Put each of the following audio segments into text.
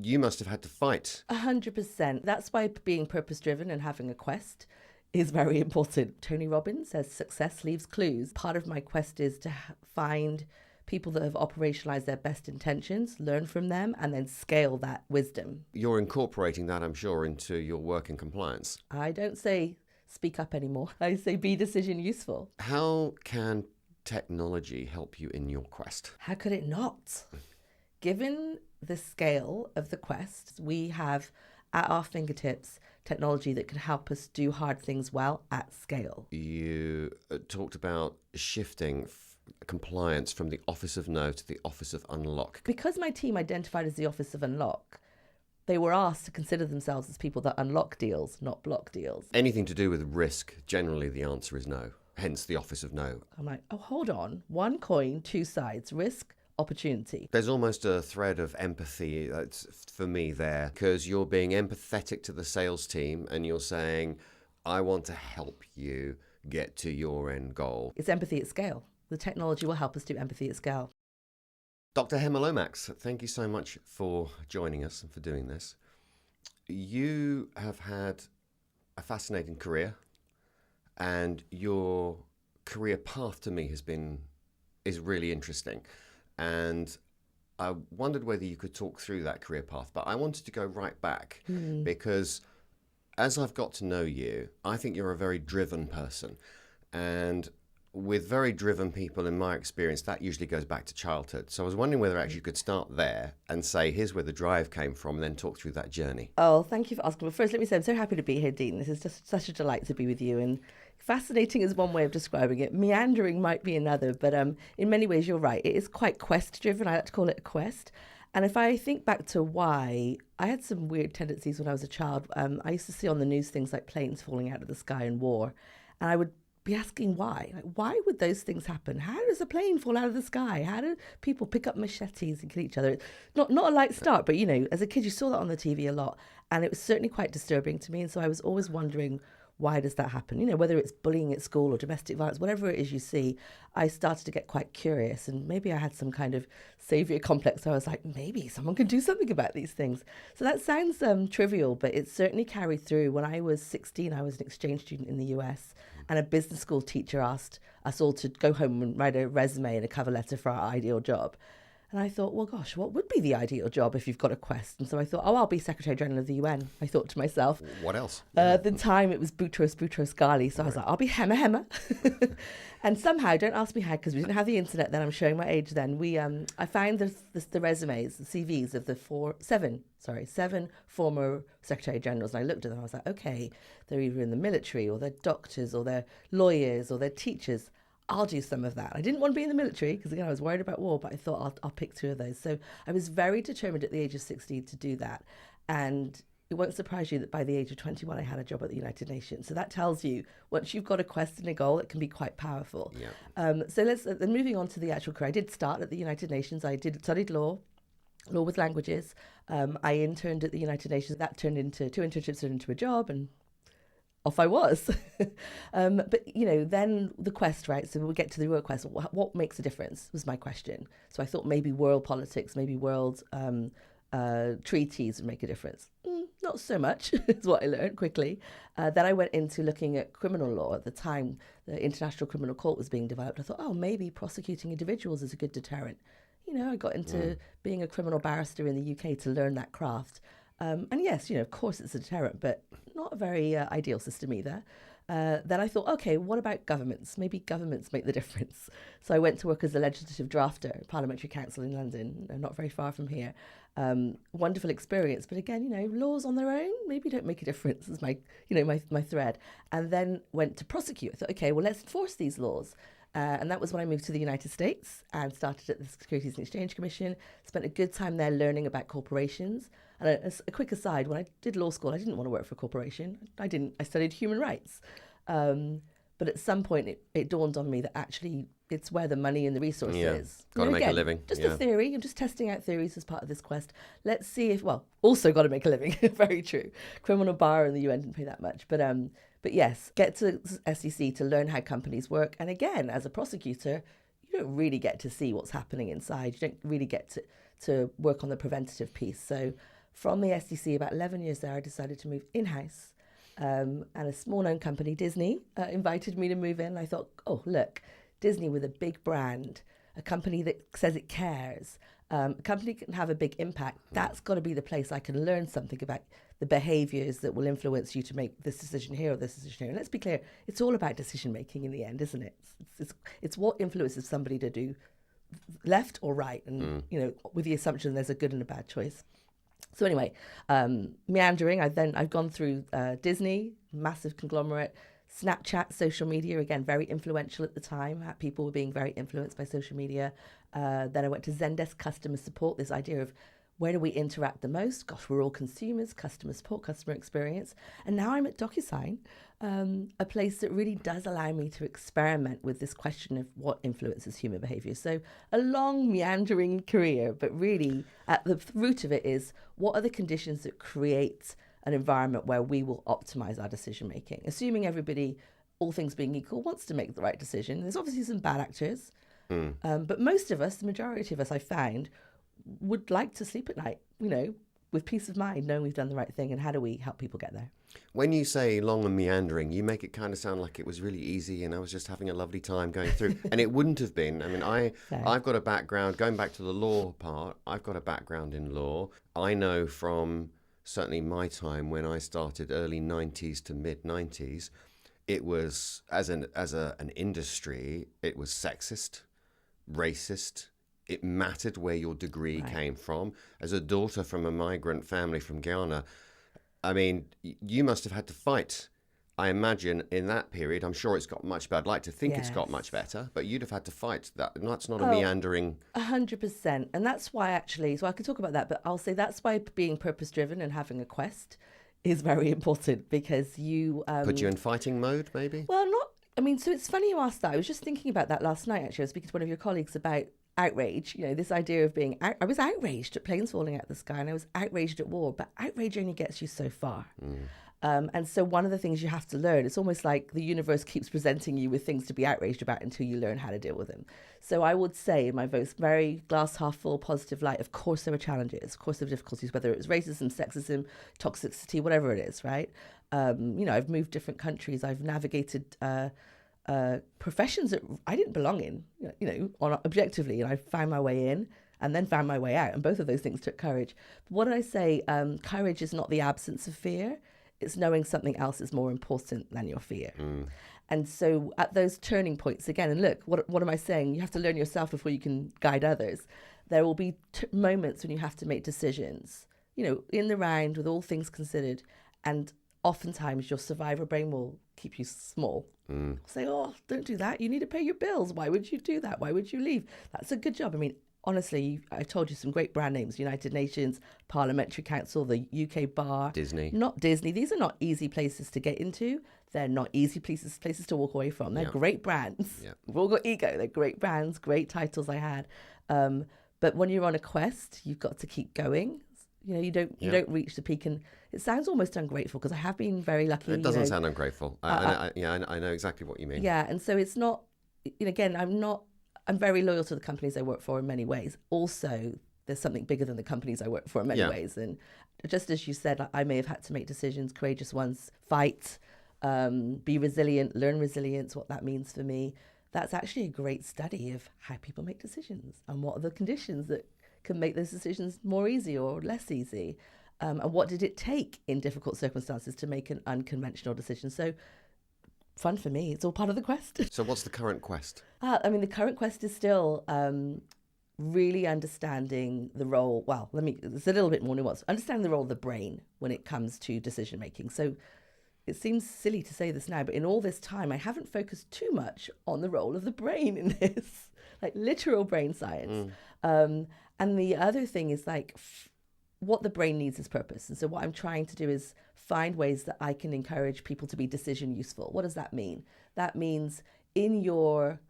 you must have had to fight. 100%. That's why being purpose-driven and having a quest is very important. Tony Robbins says success leaves clues. Part of my quest is to find people that have operationalized their best intentions, learn from them, and then scale that wisdom. You're incorporating that, I'm sure, into your work in compliance. I don't say speak up anymore. I say be decision useful. How can technology help you in your quest? How could it not? Given the scale of the quest, we have at our fingertips technology that can help us do hard things well at scale. You talked about shifting compliance from the Office of No to the Office of Unlock. Because my team identified as the Office of Unlock, they were asked to consider themselves as people that unlock deals, not block deals. Anything to do with risk, generally the answer is no. Hence the Office of No. I'm like, oh, hold on. One coin, two sides. Risk, opportunity. There's almost a thread of empathy that's for me there, because you're being empathetic to the sales team and you're saying, I want to help you get to your end goal. It's empathy at scale. The technology will help us do empathy at scale. Dr. Hemma Lomax, thank you so much for joining us and for doing this. You have had a fascinating career, and your career path to me is really interesting. And I wondered whether you could talk through that career path, but I wanted to go right back because as I've got to know you, I think you're a very driven person. And with very driven people, in my experience, that usually goes back to childhood. So I was wondering whether actually you could start there and say, here's where the drive came from, and then talk through that journey. Oh, thank you for asking. But first, let me say I'm so happy to be here, Dean. This is just such a delight to be with you. And fascinating is one way of describing it. Meandering might be another. But in many ways, you're right. It is quite quest-driven. I like to call it a quest. And if I think back to why, I had some weird tendencies when I was a child. I used to see on the news things like planes falling out of the sky in war. And I would be asking why. Like, why would those things happen? How does a plane fall out of the sky? How do people pick up machetes and kill each other? Not a light start, but, you know, as a kid, you saw that on the TV a lot. And it was certainly quite disturbing to me. And so I was always wondering, why does that happen? You know, whether it's bullying at school or domestic violence, whatever it is you see, I started to get quite curious. And maybe I had some kind of savior complex. So I was like, maybe someone can do something about these things. So that sounds trivial, but it certainly carried through. When I was 16, I was an exchange student in the US. And a business school teacher asked us all to go home and write a resume and a cover letter for our ideal job. And I thought, well, gosh, what would be the ideal job if you've got a quest? And so I thought, oh, I'll be Secretary General of the UN. I thought to myself. What else? At the time, it was Boutros Ghali. So I was like, I'll be Hemma. And somehow, don't ask me how, because we didn't have the internet then. I'm showing my age then. I found the resumes, the CVs of the seven former Secretary Generals. And I looked at them. I was like, okay, they're either in the military or they're doctors or they're lawyers or they're teachers. I'll do some of that. I didn't want to be in the military because, again, I was worried about war, but I thought I'll pick two of those. So I was very determined at the age of 16 to do that. And it won't surprise you that by the age of 21, I had a job at the United Nations. So that tells you, once you've got a quest and a goal, it can be quite powerful. Yeah. So then moving on to the actual career. I did start at the United Nations. I studied law with languages. I interned at the United Nations. That turned into 2 internships, turned into a job, and off I was. But, you know, then the quest, right? So we get to the real quest. What makes a difference was my question. So I thought maybe world politics, maybe world treaties would make a difference. Not so much is what I learned quickly. Then I went into looking at criminal law. At the time, the International Criminal Court was being developed. I thought, oh, maybe prosecuting individuals is a good deterrent. You know, I got into being a criminal barrister in the UK to learn that craft. And yes, you know, of course it's a deterrent, but not a very ideal system either. Then I thought, okay, what about governments? Maybe governments make the difference. So I went to work as a legislative drafter, Parliamentary Council in London, not very far from here. Wonderful experience. But again, you know, laws on their own maybe don't make a difference is my thread. And then went to prosecute. I thought, okay, well, let's enforce these laws. And that was when I moved to the United States and started at the Securities and Exchange Commission, spent a good time there learning about corporations. And a quick aside, when I did law school, I didn't want to work for a corporation. I studied human rights. But at some point, it dawned on me that actually it's where the money and the resource is. Got to make a living. Just a theory. I'm just testing out theories as part of this quest. Let's see if, also got to make a living. Very true. Criminal bar and the UN didn't pay that much. But yes, get to SEC to learn how companies work. And again, as a prosecutor, you don't really get to see what's happening inside. You don't really get to work on the preventative piece. So From the SDC, about 11 years there, I decided to move in-house. And a small-known company, Disney, invited me to move in. I thought, oh, look, Disney with a big brand, a company that says it cares, a company can have a big impact. That's got to be the place I can learn something about the behaviours that will influence you to make this decision here or this decision here. And let's be clear, it's all about decision-making in the end, isn't it? It's what influences somebody to do left or right, and with the assumption there's a good and a bad choice. So anyway, meandering, I've gone through Disney, massive conglomerate, Snapchat, social media, again, very influential at the time. People were being very influenced by social media. Then I went to Zendesk customer support, this idea of where do we interact the most? Gosh, we're all consumers, customer support, customer experience. And now I'm at DocuSign, a place that really does allow me to experiment with this question of what influences human behavior. So a long meandering career, but really at the root of it is what are the conditions that create an environment where we will optimize our decision making, assuming everybody, all things being equal, wants to make the right decision. There's obviously some bad actors, but most of us, the majority of us, I found, would like to sleep at night, with peace of mind, knowing we've done the right thing. And how do we help people get there? When you say long and meandering, you make it kind of sound like it was really easy and I was just having a lovely time going through. And it wouldn't have been. I mean, I've got a background, going back to the law part, I've got a background in law. I know from certainly my time when I started early 90s to mid 90s, it was, as an industry, it was sexist, racist. It mattered where your degree came from. As a daughter from a migrant family from Ghana, I mean, you must have had to fight. I imagine in that period, I'm sure it's got much better. I'd like to think it's got much better, but you'd have had to fight that. And that's not a meandering. 100%. And that's why actually, so I could talk about that, but I'll say that's why being purpose-driven and having a quest is very important, because you... put you in fighting mode, maybe? Well, so it's funny you asked that. I was just thinking about that last night, actually. I was speaking to one of your colleagues about outrage, this idea of being I was outraged at planes falling out of the sky, and I was outraged at war, but outrage only gets you so far. And so one of the things you have to learn, it's almost like the universe keeps presenting you with things to be outraged about until you learn how to deal with them. So I would say, in my very glass half full positive light, of course there were challenges, of course there were difficulties, whether it was racism, sexism, toxicity, whatever it is, right? I've moved different countries, I've navigated professions that I didn't belong in, objectively, and I found my way in and then found my way out. And both of those things took courage. But what did I say? Courage is not the absence of fear. It's knowing something else is more important than your fear. And so at those turning points, again, and look, what am I saying? You have to learn yourself before you can guide others. There will be moments when you have to make decisions, in the round with all things considered. And oftentimes your survivor brain will keep you small. Say, oh, don't do that. You need to pay your bills. Why would you do that? Why would you leave? That's a good job. I mean, honestly, I told you some great brand names: United Nations, Parliamentary Council, the UK Bar. Disney. Not Disney. These are not easy places to get into. They're not easy places to walk away from. They're great brands. We've all got ego. They're great brands, great titles I had. But when you're on a quest, you've got to keep going. You don't reach the peak, and it sounds almost ungrateful, because I have been very lucky. It doesn't sound ungrateful. I know exactly what you mean. Yeah, and so it's not. Again, I'm very loyal to the companies I work for in many ways. Also, there's something bigger than the companies I work for in many ways. And just as you said, I may have had to make decisions, courageous ones, fight, be resilient, learn resilience, what that means for me. That's actually a great study of how people make decisions and what are the conditions that can make those decisions more easy or less easy. And what did it take in difficult circumstances to make an unconventional decision? So fun for me. It's all part of the quest. So what's the current quest? The current quest is still really understanding the role. Well, it's a little bit more nuanced. Understanding the role of the brain when it comes to decision making. So it seems silly to say this now, but in all this time, I haven't focused too much on the role of the brain in this, like literal brain science. And the other thing is what the brain needs is purpose. And so what I'm trying to do is find ways that I can encourage people to be decision useful. What does that mean? That means in your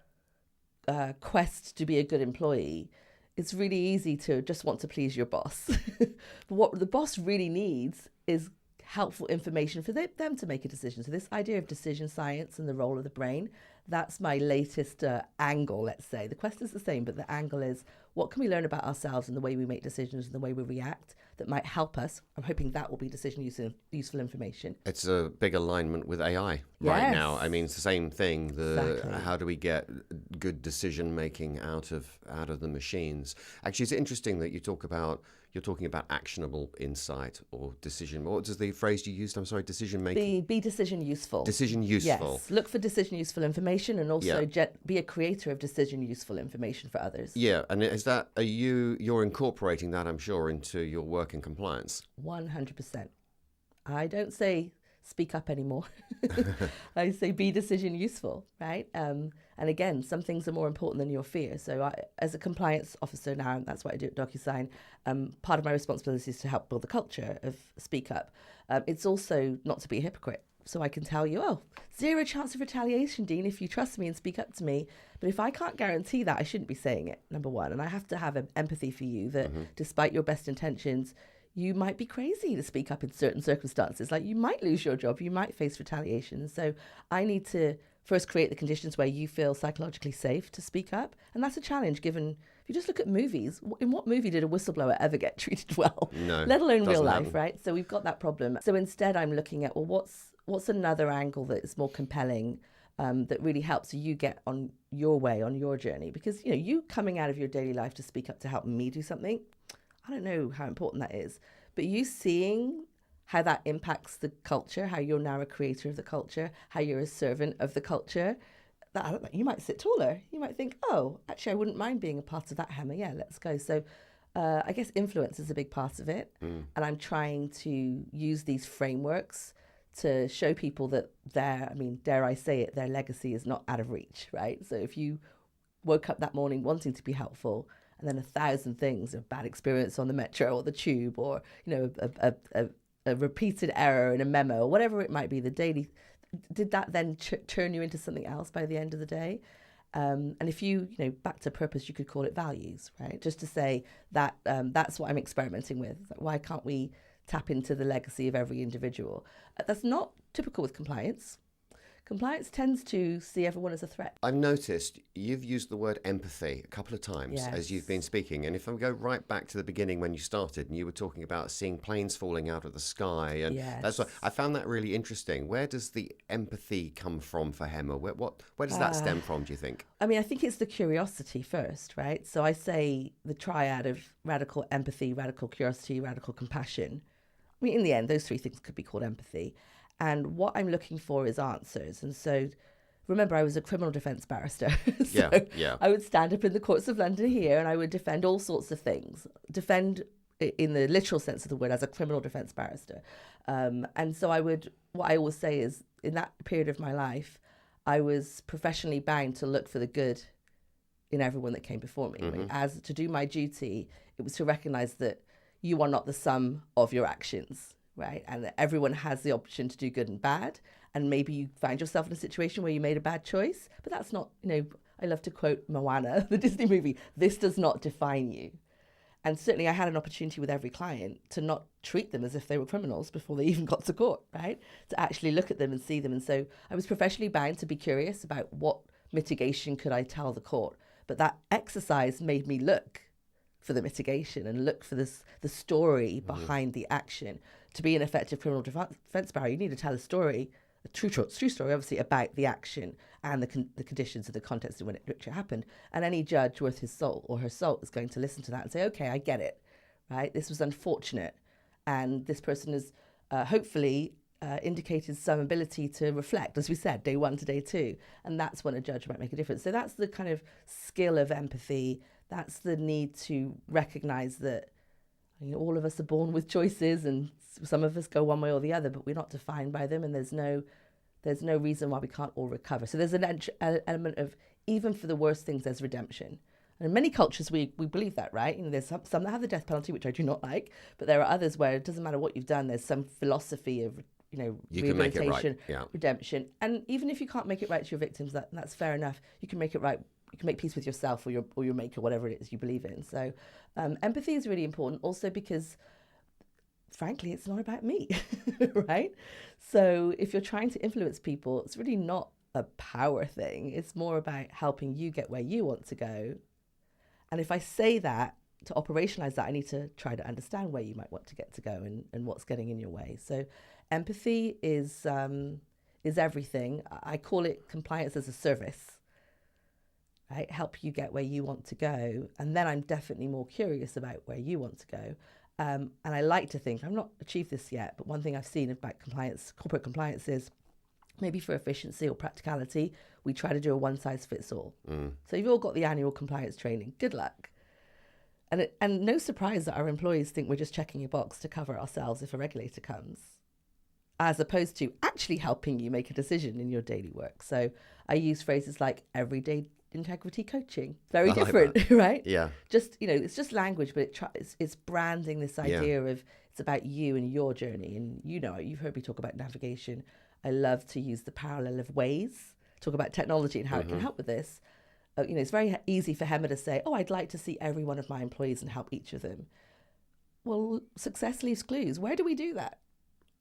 quest to be a good employee, it's really easy to just want to please your boss. But what the boss really needs is helpful information for them to make a decision. So this idea of decision science and the role of the brain, that's my latest angle, let's say. The quest is the same, but the angle is, what can we learn about ourselves and the way we make decisions and the way we react that might help us. I'm hoping that will be useful information. It's a big alignment with AI right now. I mean, it's the same thing. Exactly. How do we get good decision making out of the machines? Actually, it's interesting that you're talking about actionable insight or decision. What was the phrase you used? I'm sorry, decision making. Be decision useful. Decision useful. Yes. Look for decision useful information, and also be a creator of decision useful information for others. Yeah, and you're incorporating that, I'm sure, into your work in compliance? 100%. I don't say speak up anymore. I say be decision useful, right? And again, some things are more important than your fear. So as a compliance officer now, and that's what I do at DocuSign, part of my responsibility is to help build the culture of speak up. It's also not to be a hypocrite. So I can tell you, 0 chance of retaliation, Dean, if you trust me and speak up to me. But if I can't guarantee that, I shouldn't be saying it, number one. And I have to have empathy for you that despite your best intentions, you might be crazy to speak up in certain circumstances. Like you might lose your job, you might face retaliation. So I need to first create the conditions where you feel psychologically safe to speak up. And that's a challenge given, if you just look at movies, in what movie did a whistleblower ever get treated well? No. Let alone real life, happen. right? So we've got that problem. So instead I'm looking at, what's another angle that is more compelling, that really helps you get on your way, on your journey? Because, you coming out of your daily life to speak up to help me do something, I don't know how important that is, but you seeing how that impacts the culture, how you're now a creator of the culture, how you're a servant of the culture, that you might sit taller. You might think, actually, I wouldn't mind being a part of that, Hemma. Yeah, let's go. So I guess influence is a big part of it. And I'm trying to use these frameworks to show people that dare I say it, their legacy is not out of reach, right? So if you woke up that morning wanting to be helpful, and then 1,000 things, a bad experience on the metro or the tube, or a repeated error in a memo, or whatever it might be, the daily, did that then turn you into something else by the end of the day? And if you back to purpose, you could call it values, right? Just to say that that's what I'm experimenting with. Like, why can't we tap into the legacy of every individual? That's not typical with compliance. Compliance tends to see everyone as a threat. I've noticed you've used the word empathy a couple of times as you've been speaking. And if I go right back to the beginning when you started and you were talking about seeing planes falling out of the sky, and that's what I found that really interesting. Where does the empathy come from for Hemma? Where does that stem from, do you think? I think it's the curiosity first, right? So I say the triad of radical empathy, radical curiosity, radical compassion. In the end, those 3 things could be called empathy. And what I'm looking for is answers. And so, remember, I was a criminal defence barrister. I would stand up in the courts of London here and I would defend all sorts of things. Defend in the literal sense of the word as a criminal defence barrister. And so what I always say is, in that period of my life, I was professionally bound to look for the good in everyone that came before me. As to do my duty, it was to recognise that you are not the sum of your actions. Right, and that everyone has the option to do good and bad, and maybe you find yourself in a situation where you made a bad choice, but that's not, I love to quote Moana, the Disney movie, this does not define you. And certainly I had an opportunity with every client to not treat them as if they were criminals before they even got to court, right, to actually look at them and see them. And so I was professionally bound to be curious about what mitigation could I tell the court, but that exercise made me look for the mitigation and look for the story behind the action. To be an effective criminal defence barrister, you need to tell a story, a true story, obviously, about the action and the conditions of the context in which it happened. And any judge worth his salt or her salt is going to listen to that and say, okay, I get it, right? This was unfortunate. And this person has hopefully indicated some ability to reflect, as we said, day 1 to day 2. And that's when a judge might make a difference. So that's the kind of skill of empathy. That's the need to recognise that all of us are born with choices, and some of us go one way or the other, but we're not defined by them, and there's no reason why we can't all recover. So there's an element of, even for the worst things, there's redemption. And in many cultures, we believe that, right? There's some that have the death penalty, which I do not like, but there are others where it doesn't matter what you've done, there's some philosophy of rehabilitation, redemption. And even if you can't make it right to your victims, that's fair enough. You can make it right. You can make peace with yourself or your maker, whatever it is you believe in. So empathy is really important also because, frankly, it's not about me, right? So if you're trying to influence people, it's really not a power thing. It's more about helping you get where you want to go. And if I say that to operationalize that, I need to try to understand where you might want to get to go and what's getting in your way. So empathy is everything. I call it compliance as a service. Right? Help you get where you want to go. And then I'm definitely more curious about where you want to go. And I like to think, I've not achieved this yet, but one thing I've seen about compliance, corporate compliance, is maybe for efficiency or practicality, we try to do a one-size-fits-all. So you've all got the annual compliance training. Good luck. And no surprise that our employees think we're just checking a box to cover ourselves if a regulator comes, as opposed to actually helping you make a decision in your daily work. So I use phrases like everyday integrity coaching. Very different, right? Yeah. Just, it's just language, but it's branding this idea of it's about you and your journey. And you've heard me talk about navigation. I love to use the parallel of ways, talk about technology and how it can help with this. It's very easy for Hemma to say, I'd like to see every one of my employees and help each of them. Well, success leaves clues. Where do we do that?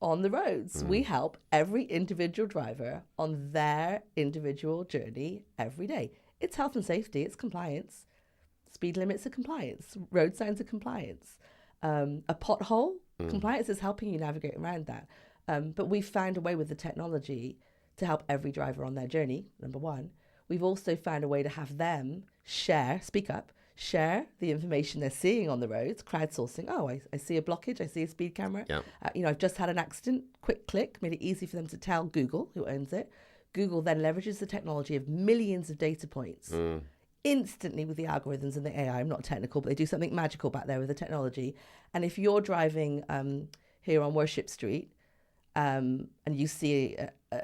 On the roads. We help every individual driver on their individual journey every day. It's health and safety, it's compliance. Speed limits are compliance. Road signs are compliance. A pothole, compliance is helping you navigate around that. But we've found a way with the technology to help every driver on their journey, number one. We've also found a way to have them share the information they're seeing on the roads, crowdsourcing. I see a blockage, I see a speed camera. Yeah. I've just had an accident, quick click, made it easy for them to tell Google, who owns it. Google then leverages the technology of millions of data points instantly with the algorithms and the AI. I'm not technical, but they do something magical back there with the technology. And if you're driving here on Worship Street and you see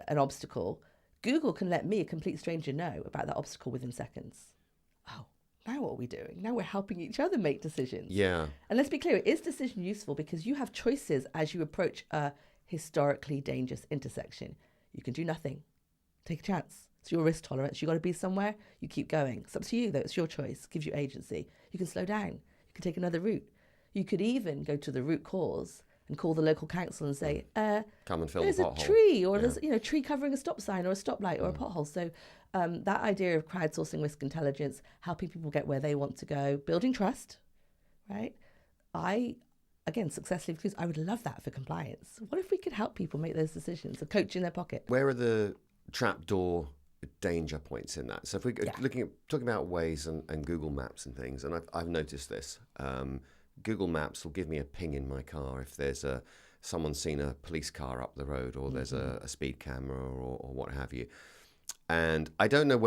an obstacle, Google can let me, a complete stranger, know about that obstacle within seconds. Oh, now what are we doing? Now we're helping each other make decisions. Yeah. And let's be clear, is decision useful? Because you have choices as you approach a historically dangerous intersection. You can do nothing. Take a chance. It's your risk tolerance. You got to be somewhere. You keep going. It's up to you, though. It's your choice. It gives you agency. You can slow down. You can take another route. You could even go to the root cause and call the local council and say, come and fill there's the a pothole. tree, or there's a tree covering a stop sign or a stoplight or a pothole. So that idea of crowdsourcing risk intelligence, helping people get where they want to go, building trust, right? Successfully, because I would love that for compliance. What if we could help people make those decisions, a coach in their pocket? Where are the trapdoor danger points in that? So if we're talking about Waze and Google Maps and things, and I've noticed this, Google Maps will give me a ping in my car if there's someone's seen a police car up the road, or there's a speed camera or what have you. And I don't know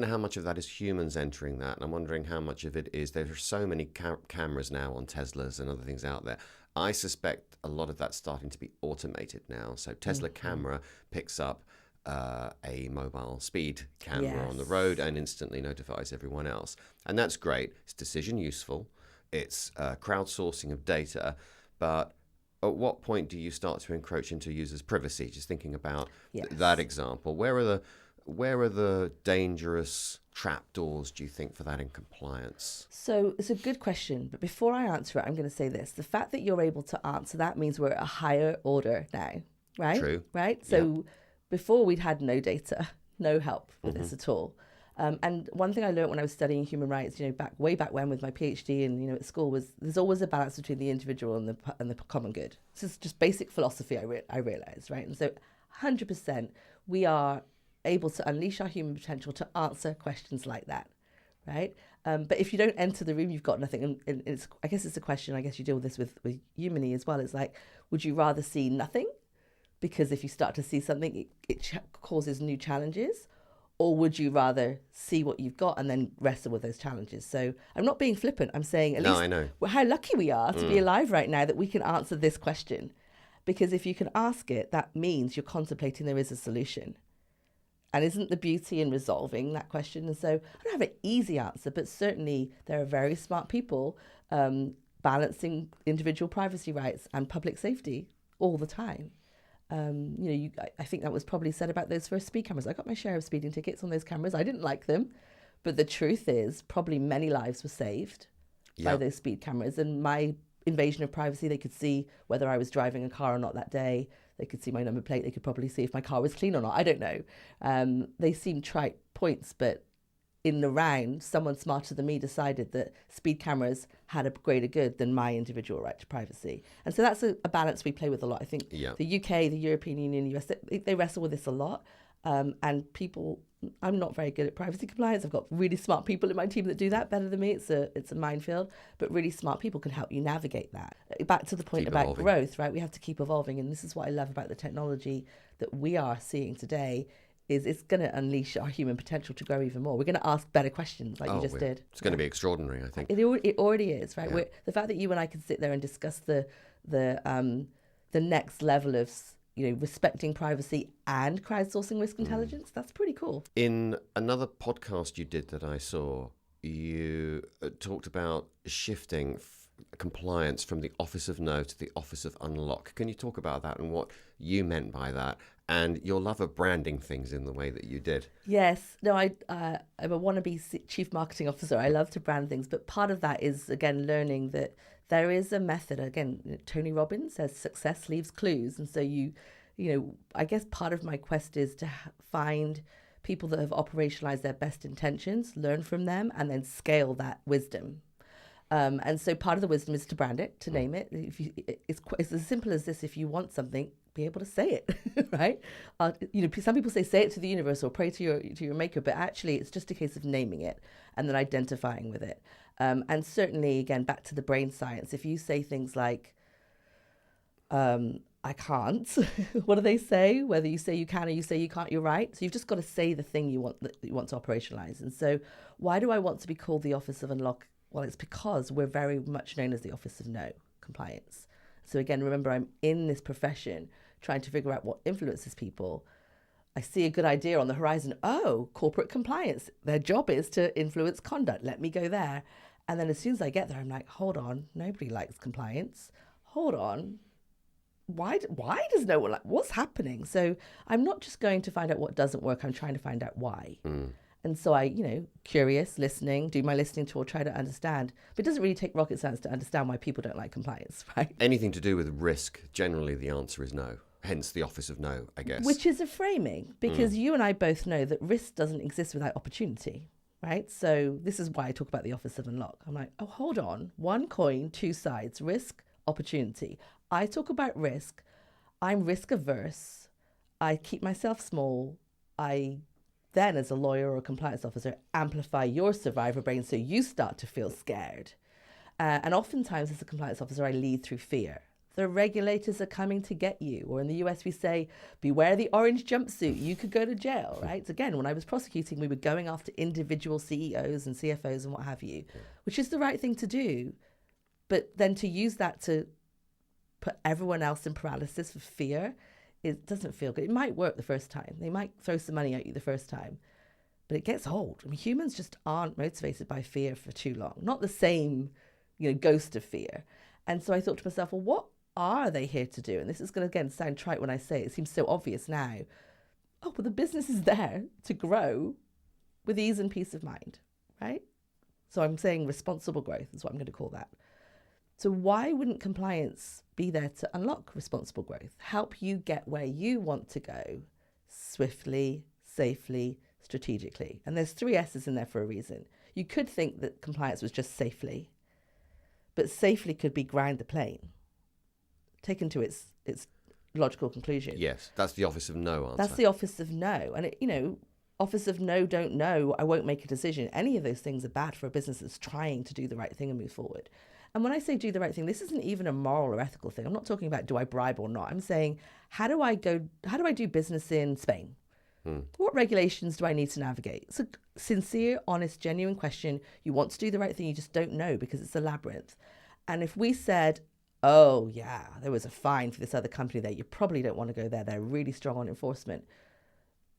how much of that is humans entering that, and I'm wondering how much of it is, there are so many cameras now on Teslas and other things out there. I suspect a lot of that's starting to be automated now. So Tesla camera picks up a mobile speed camera on the road and instantly notifies everyone else. And that's great. It's decision useful. It's crowdsourcing of data. But at what point do you start to encroach into users' privacy? Just thinking about that example. Where are the dangerous trapdoors, do you think, for that in compliance? So it's a good question. But before I answer it, I'm going to say this. The fact that you're able to answer that means we're at a higher order now, right? True. Right? So before we'd had no data, no help with this at all. And one thing I learned when I was studying human rights, way back when with my PhD and at school, was there's always a balance between the individual and the common good. This is just basic philosophy. I realized, right? And so, 100%, we are able to unleash our human potential to answer questions like that, right? But if you don't enter the room, you've got nothing. And I guess it's a question. I guess you deal with this with Umony as well. It's like, would you rather see nothing? Because if you start to see something, it causes new challenges. Or would you rather see what you've got and then wrestle with those challenges? So I'm not being flippant. I'm saying I know. How lucky we are to be alive right now that we can answer this question. Because if you can ask it, that means you're contemplating there is a solution. And isn't the beauty in resolving that question? And so I don't have an easy answer, but certainly there are very smart people balancing individual privacy rights and public safety all the time. I think that was probably said about those first speed cameras. I got my share of speeding tickets on those cameras. I didn't like them, but the truth is probably many lives were saved by those speed cameras. And my invasion of privacy, they could see whether I was driving a car or not that day. They could see my number plate. They could probably see if my car was clean or not. I don't know. They seem trite points, but in the round, someone smarter than me decided that speed cameras had a greater good than my individual right to privacy. And so that's a balance we play with a lot. I think the UK, the European Union, the US, they wrestle with this a lot. And people, I'm not very good at privacy compliance. I've got really smart people in my team that do that better than me. It's a minefield, but really smart people can help you navigate that. Back to the point about growth, right? We have to keep evolving. And this is what I love about the technology that we are seeing today, is it's going to unleash our human potential to grow even more. We're going to ask better questions like you just did. It's going to be extraordinary, I think. It already is, right? The fact that you and I can sit there and discuss the next level of respecting privacy and crowdsourcing risk intelligence, that's pretty cool. In another podcast you did that I saw, you talked about shifting compliance from the Office of No to the Office of Unlock. Can you talk about that and what you meant by that, and your love of branding things in the way that you did? Yes. No, I'm a wannabe chief marketing officer. I love to brand things, but part of that is, again, learning that there is a method. Again, Tony Robbins says success leaves clues. And so I guess part of my quest is to find people that have operationalized their best intentions, learn from them, and then scale that wisdom. And so part of the wisdom is to brand it, to name it. It's as simple as this. If you want something, be able to say it, right? Some people say it to the universe or pray to your maker, but actually it's just a case of naming it and then identifying with it. And certainly, again, back to the brain science, if you say things like, I can't, what do they say? Whether you say you can or you say you can't, you're right. So you've just got to say the thing you want to operationalize. And so why do I want to be called the Office of Unlock? Well, it's because we're very much known as the Office of No compliance. So again, remember, I'm in this profession trying to figure out what influences people. I see a good idea on the horizon. Oh, corporate compliance. Their job is to influence conduct. Let me go there. And then as soon as I get there, I'm like, hold on, nobody likes compliance. Hold on. Why does no one like, what's happening? So I'm not just going to find out what doesn't work. I'm trying to find out why. And so I, curious, listening, do my listening tour, try to understand. But it doesn't really take rocket science to understand why people don't like compliance, right? Anything to do with risk, generally the answer is no. Hence the Office of No, I guess. Which is a framing, because you and I both know that risk doesn't exist without opportunity, right? So this is why I talk about the Office of Unlock. I'm like, oh, hold on. One coin, two sides, risk, opportunity. I talk about risk. I'm risk averse. I keep myself small. I then, as a lawyer or a compliance officer, amplify your survivor brain so you start to feel scared. And oftentimes, as a compliance officer, I lead through fear. The regulators are coming to get you. Or in the US, we say, beware the orange jumpsuit. You could go to jail, right? So again, when I was prosecuting, we were going after individual CEOs and CFOs and what have you, which is the right thing to do. But then to use that to put everyone else in paralysis for fear, it doesn't feel good. It might work the first time. They might throw some money at you the first time, but it gets old. I mean, humans just aren't motivated by fear for too long. Not the same, ghost of fear. And so I thought to myself, well, what are they here to do? And this is going to, again, sound trite when I say it. It seems so obvious now. Oh, well, the business is there to grow with ease and peace of mind, right? So I'm saying responsible growth is what I'm going to call that. So why wouldn't compliance be there to unlock responsible growth, help you get where you want to go swiftly, safely, strategically? And there's 3 S's in there for a reason. You could think that compliance was just safely, but safely could be ground the plane, taken to its logical conclusion. Yes, that's the Office of No answer. That's the Office of No. And, Office of No, don't know, I won't make a decision. Any of those things are bad for a business that's trying to do the right thing and move forward. And when I say do the right thing, this isn't even a moral or ethical thing. I'm not talking about do I bribe or not. I'm saying, how do I do business in Spain? What regulations do I need to navigate? It's a sincere, honest, genuine question. You want to do the right thing, you just don't know because it's a labyrinth. And if we said, oh yeah, there was a fine for this other company there, you probably don't want to go there. They're really strong on enforcement.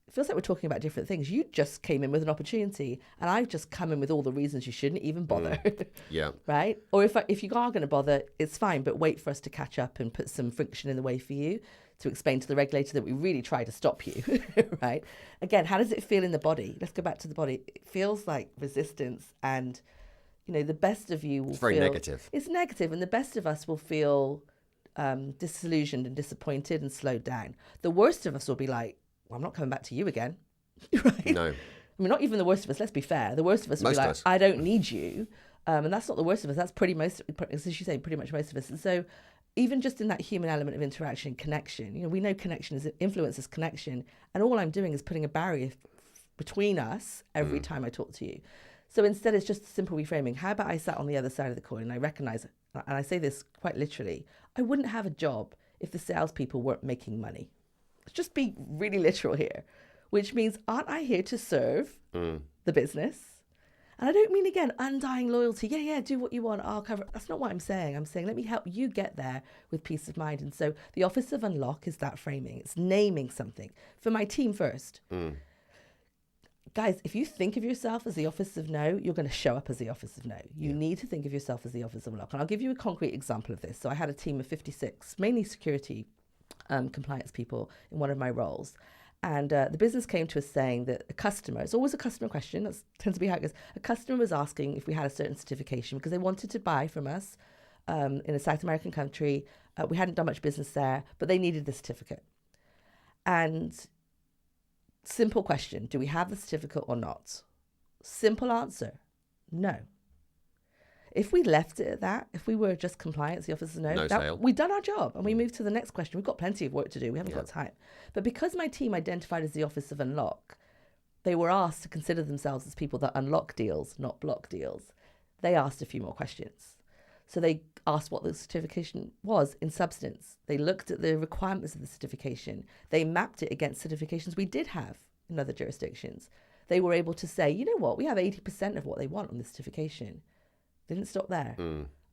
It feels like we're talking about different things. You just came in with an opportunity, and I've just come in with all the reasons you shouldn't even bother. Yeah. Right? Or if you are going to bother, it's fine, but wait for us to catch up and put some friction in the way for you to explain to the regulator that we really try to stop you. Right? Again, how does it feel in the body? Let's go back to the body. It feels like resistance, and the best of you will It's very negative. It's negative, and the best of us will feel disillusioned and disappointed and slowed down. The worst of us will be like, well, I'm not coming back to you again. Right? No. I mean, not even the worst of us, let's be fair. The worst of us would be Most of like, us. I don't need you. And that's not the worst of us. That's as you say, pretty much most of us. And so even just in that human element of interaction, connection, you know, we know connection influences connection. And all I'm doing is putting a barrier between us every time I talk to you. So instead, it's just a simple reframing. How about I sat on the other side of the coin and I recognize, and I say this quite literally, I wouldn't have a job if the salespeople weren't making money. Let's just be really literal here, which means, aren't I here to serve the business? And I don't mean, again, undying loyalty. Yeah, do what you want. I'll cover it. That's not what I'm saying. I'm saying, let me help you get there with peace of mind. And so the Office of Unlock is that framing. It's naming something for my team first. Guys, if you think of yourself as the Office of No, you're going to show up as the Office of No. You need to think of yourself as the Office of Unlock. And I'll give you a concrete example of this. So I had a team of 56, mainly security compliance people in one of my roles. And the business came to us saying that a customer, it's always a customer question, that tends to be how it goes. A customer was asking if we had a certain certification because they wanted to buy from us in a South American country. We hadn't done much business there, but they needed the certificate. And simple question, do we have the certificate or not? Simple answer, no. If we left it at that, if we were just compliance, the Office of No, we'd done our job and we moved to the next question. We've got plenty of work to do. We haven't got time. But because my team identified as the Office of Unlock, they were asked to consider themselves as people that unlock deals, not block deals. They asked a few more questions. So they asked what the certification was in substance. They looked at the requirements of the certification. They mapped it against certifications we did have in other jurisdictions. They were able to say, you know what, we have 80% of what they want on the certification. They didn't stop there.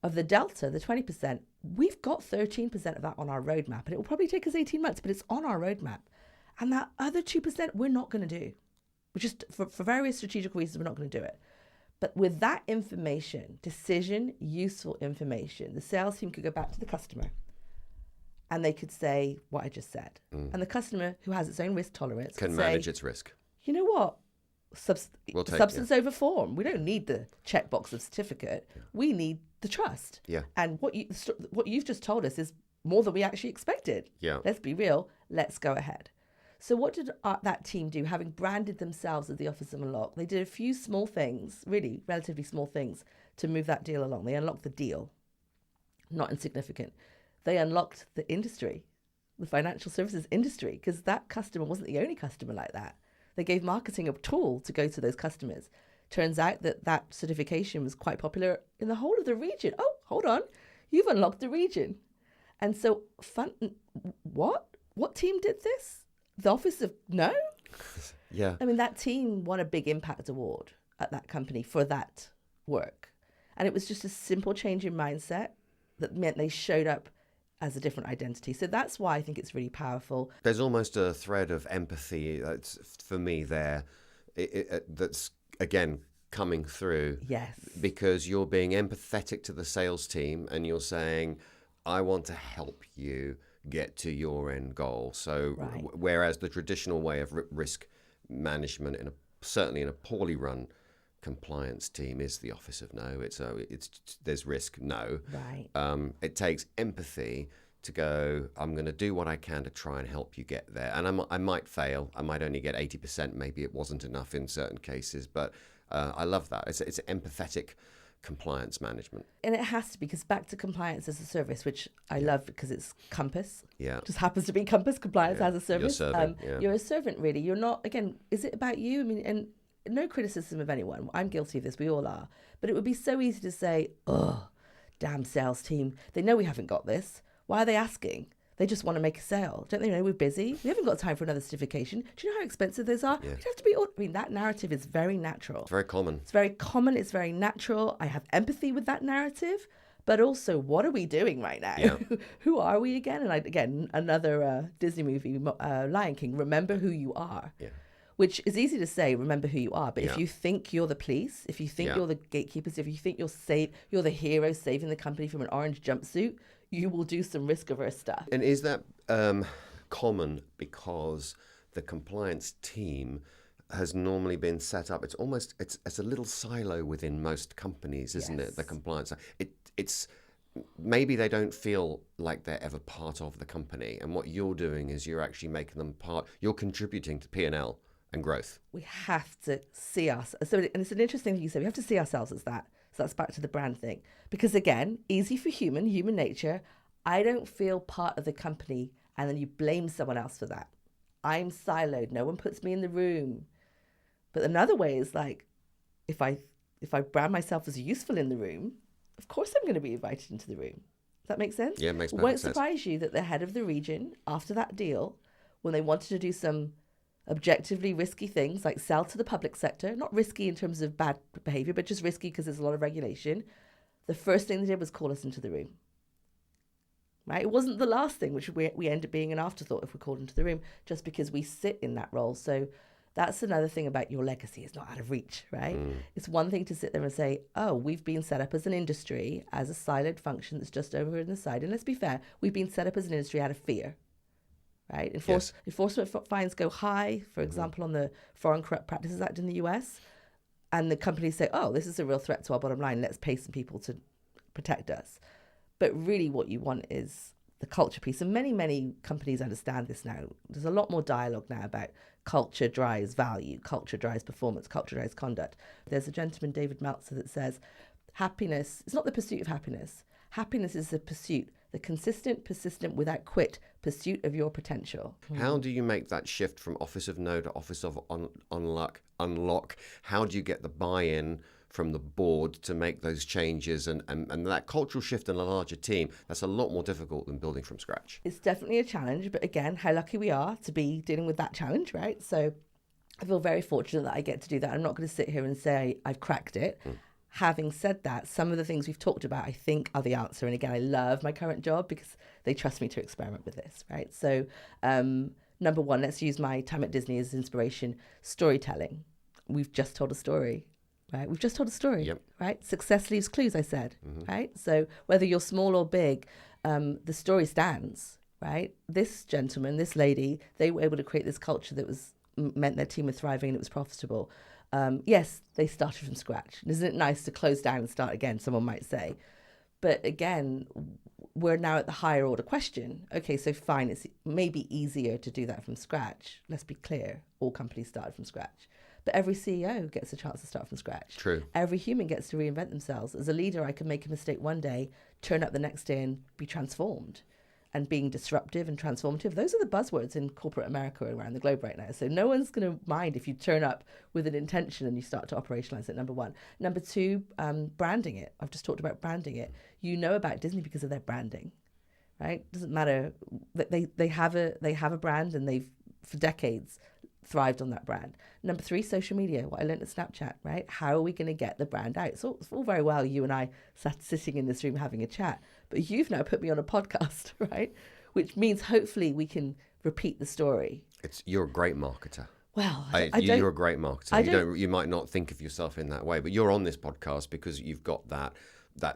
Of the delta, the 20%, we've got 13% of that on our roadmap. And it will probably take us 18 months, but it's on our roadmap. And that other 2% we're not going to do. We're just, for various strategic reasons, we're not going to do it. But with that information, useful information, the sales team could go back to the customer and they could say what I just said. And the customer, who has its own risk tolerance, can manage its risk. You know what? Substance over form. We don't need the checkbox of certificate. We need the trust. And what you've just told us is more than we actually expected. Let's be real. Let's go ahead. So what did that team do, having branded themselves as the Office of Unlock? They did a few small things, really relatively small things, to move that deal along. They unlocked the deal. Not insignificant. They unlocked the industry, the financial services industry, because that customer wasn't the only customer like that. They gave marketing a tool to go to those customers. Turns out that certification was quite popular in the whole of the region. Oh, hold on. You've unlocked the region. And so, what team did this? The Office of No? I mean, that team won a big impact award at that company for that work. And it was just a simple change in mindset that meant they showed up as a different identity. So that's why I think it's really powerful. There's almost a thread of empathy for me there that's, again, coming through. Yes. Because you're being empathetic to the sales team and you're saying, I want to help you get to your end goal. So whereas the traditional way of risk management, certainly in a poorly run compliance team, is the Office of No. It's there's risk, no. It takes empathy to go, I'm going to do what I can to try and help you get there. And I might fail. I might only get 80%. Maybe it wasn't enough in certain cases. But I love that. It's empathetic compliance management. And it has to be, because back to compliance as a service, which I love because it's Compass. Just happens to be Compass compliance as a service. You're a servant, really. You're not, again, is it about you? I mean, and no criticism of anyone. I'm guilty of this. We all are. But it would be so easy to say, oh, damn sales team. They know we haven't got this. Why are they asking? They just want to make a sale. Don't they know we're busy? We haven't got time for another certification. Do you know how expensive those are? You have to be. I mean, that narrative is very natural. It's very common. It's very common. It's very natural. I have empathy with that narrative. But also, what are we doing right now? Who are we again? And again, another Disney movie, Lion King, remember who you are. Which is easy to say, remember who you are. But if you think you're the police, if you think you're the gatekeepers, if you think you're the hero saving the company from an orange jumpsuit, you will do some risk-averse stuff. And is that common because the compliance team has normally been set up? It's almost, it's a little silo within most companies, isn't it? The compliance. It's maybe they don't feel like they're ever part of the company. And what you're doing is you're actually making them part, you're contributing to P&L and growth. We have to see us. So, and it's an interesting thing you say. We have to see ourselves as that. So that's back to the brand thing. Because again, easy for human nature. I don't feel part of the company and then you blame someone else for that. I'm siloed. No one puts me in the room. But another way is like, if I brand myself as useful in the room, of course I'm going to be invited into the room. Does that make sense? Yeah, it makes perfect It won't sense. surprise you that the head of the region, after that deal, when they wanted to do some objectively risky things like sell to the public sector, not risky in terms of bad behavior, but just risky because there's a lot of regulation, the first thing they did was call us into the room. Right? It wasn't the last thing, which we end up being an afterthought if we're called into the room, just because we sit in that role. So that's another thing about your legacy. It's not out of reach, right? It's one thing to sit there and say, oh, we've been set up as an industry, as a siloed function that's just over in the side. And let's be fair, we've been set up as an industry out of fear, right? Enforcement fines go high, for example, on the Foreign Corrupt Practices Act in the US. And the companies say, oh, this is a real threat to our bottom line. Let's pay some people to protect us. But really what you want is the culture piece. And many, many companies understand this now. There's a lot more dialogue now about culture drives value, culture drives performance, culture drives conduct. There's a gentleman, David Meltzer, that says happiness is not the pursuit of happiness. Happiness is the pursuit, the consistent, persistent, without quit pursuit of your potential. How do you make that shift from Office of No to Office of Unlock? How do you get the buy-in from the board to make those changes and that cultural shift in a larger team? That's a lot more difficult than building from scratch. It's definitely a challenge, but again, how lucky we are to be dealing with that challenge, right? So I feel very fortunate that I get to do that. I'm not going to sit here and say I've cracked it. Having said that, some of the things we've talked about, I think, are the answer. And again, I love my current job because they trust me to experiment with this, right? So number one, let's use my time at Disney as inspiration. Storytelling. We've just told a story. Right, we've just told a story, right? Success leaves clues, I said, right? So whether you're small or big, the story stands, right? This gentleman, this lady, they were able to create this culture that meant their team was thriving and it was profitable. Yes, they started from scratch. Isn't it nice to close down and start again, someone might say. But again, we're now at the higher order question. Okay, so fine, it's maybe easier to do that from scratch. Let's be clear, all companies started from scratch. But every CEO gets a chance to start from scratch. True. Every human gets to reinvent themselves. As a leader, I can make a mistake one day, turn up the next day and be transformed. And being disruptive and transformative, those are the buzzwords in corporate America around the globe right now. So no one's going to mind if you turn up with an intention and you start to operationalize it, number one. Number two, branding it. I've just talked about branding it. You know about Disney because of their branding, right? Doesn't matter. They have a brand and they've, for decades, thrived on that brand. Number three, social media, what I learned at Snapchat, right? How are we going to get the brand out? So it's all very well you and I sitting in this room having a chat, but you've now put me on a podcast, right? Which means hopefully we can repeat the story. You're a great marketer. Well, you're a great marketer. You might not think of yourself in that way, but you're on this podcast because you've got that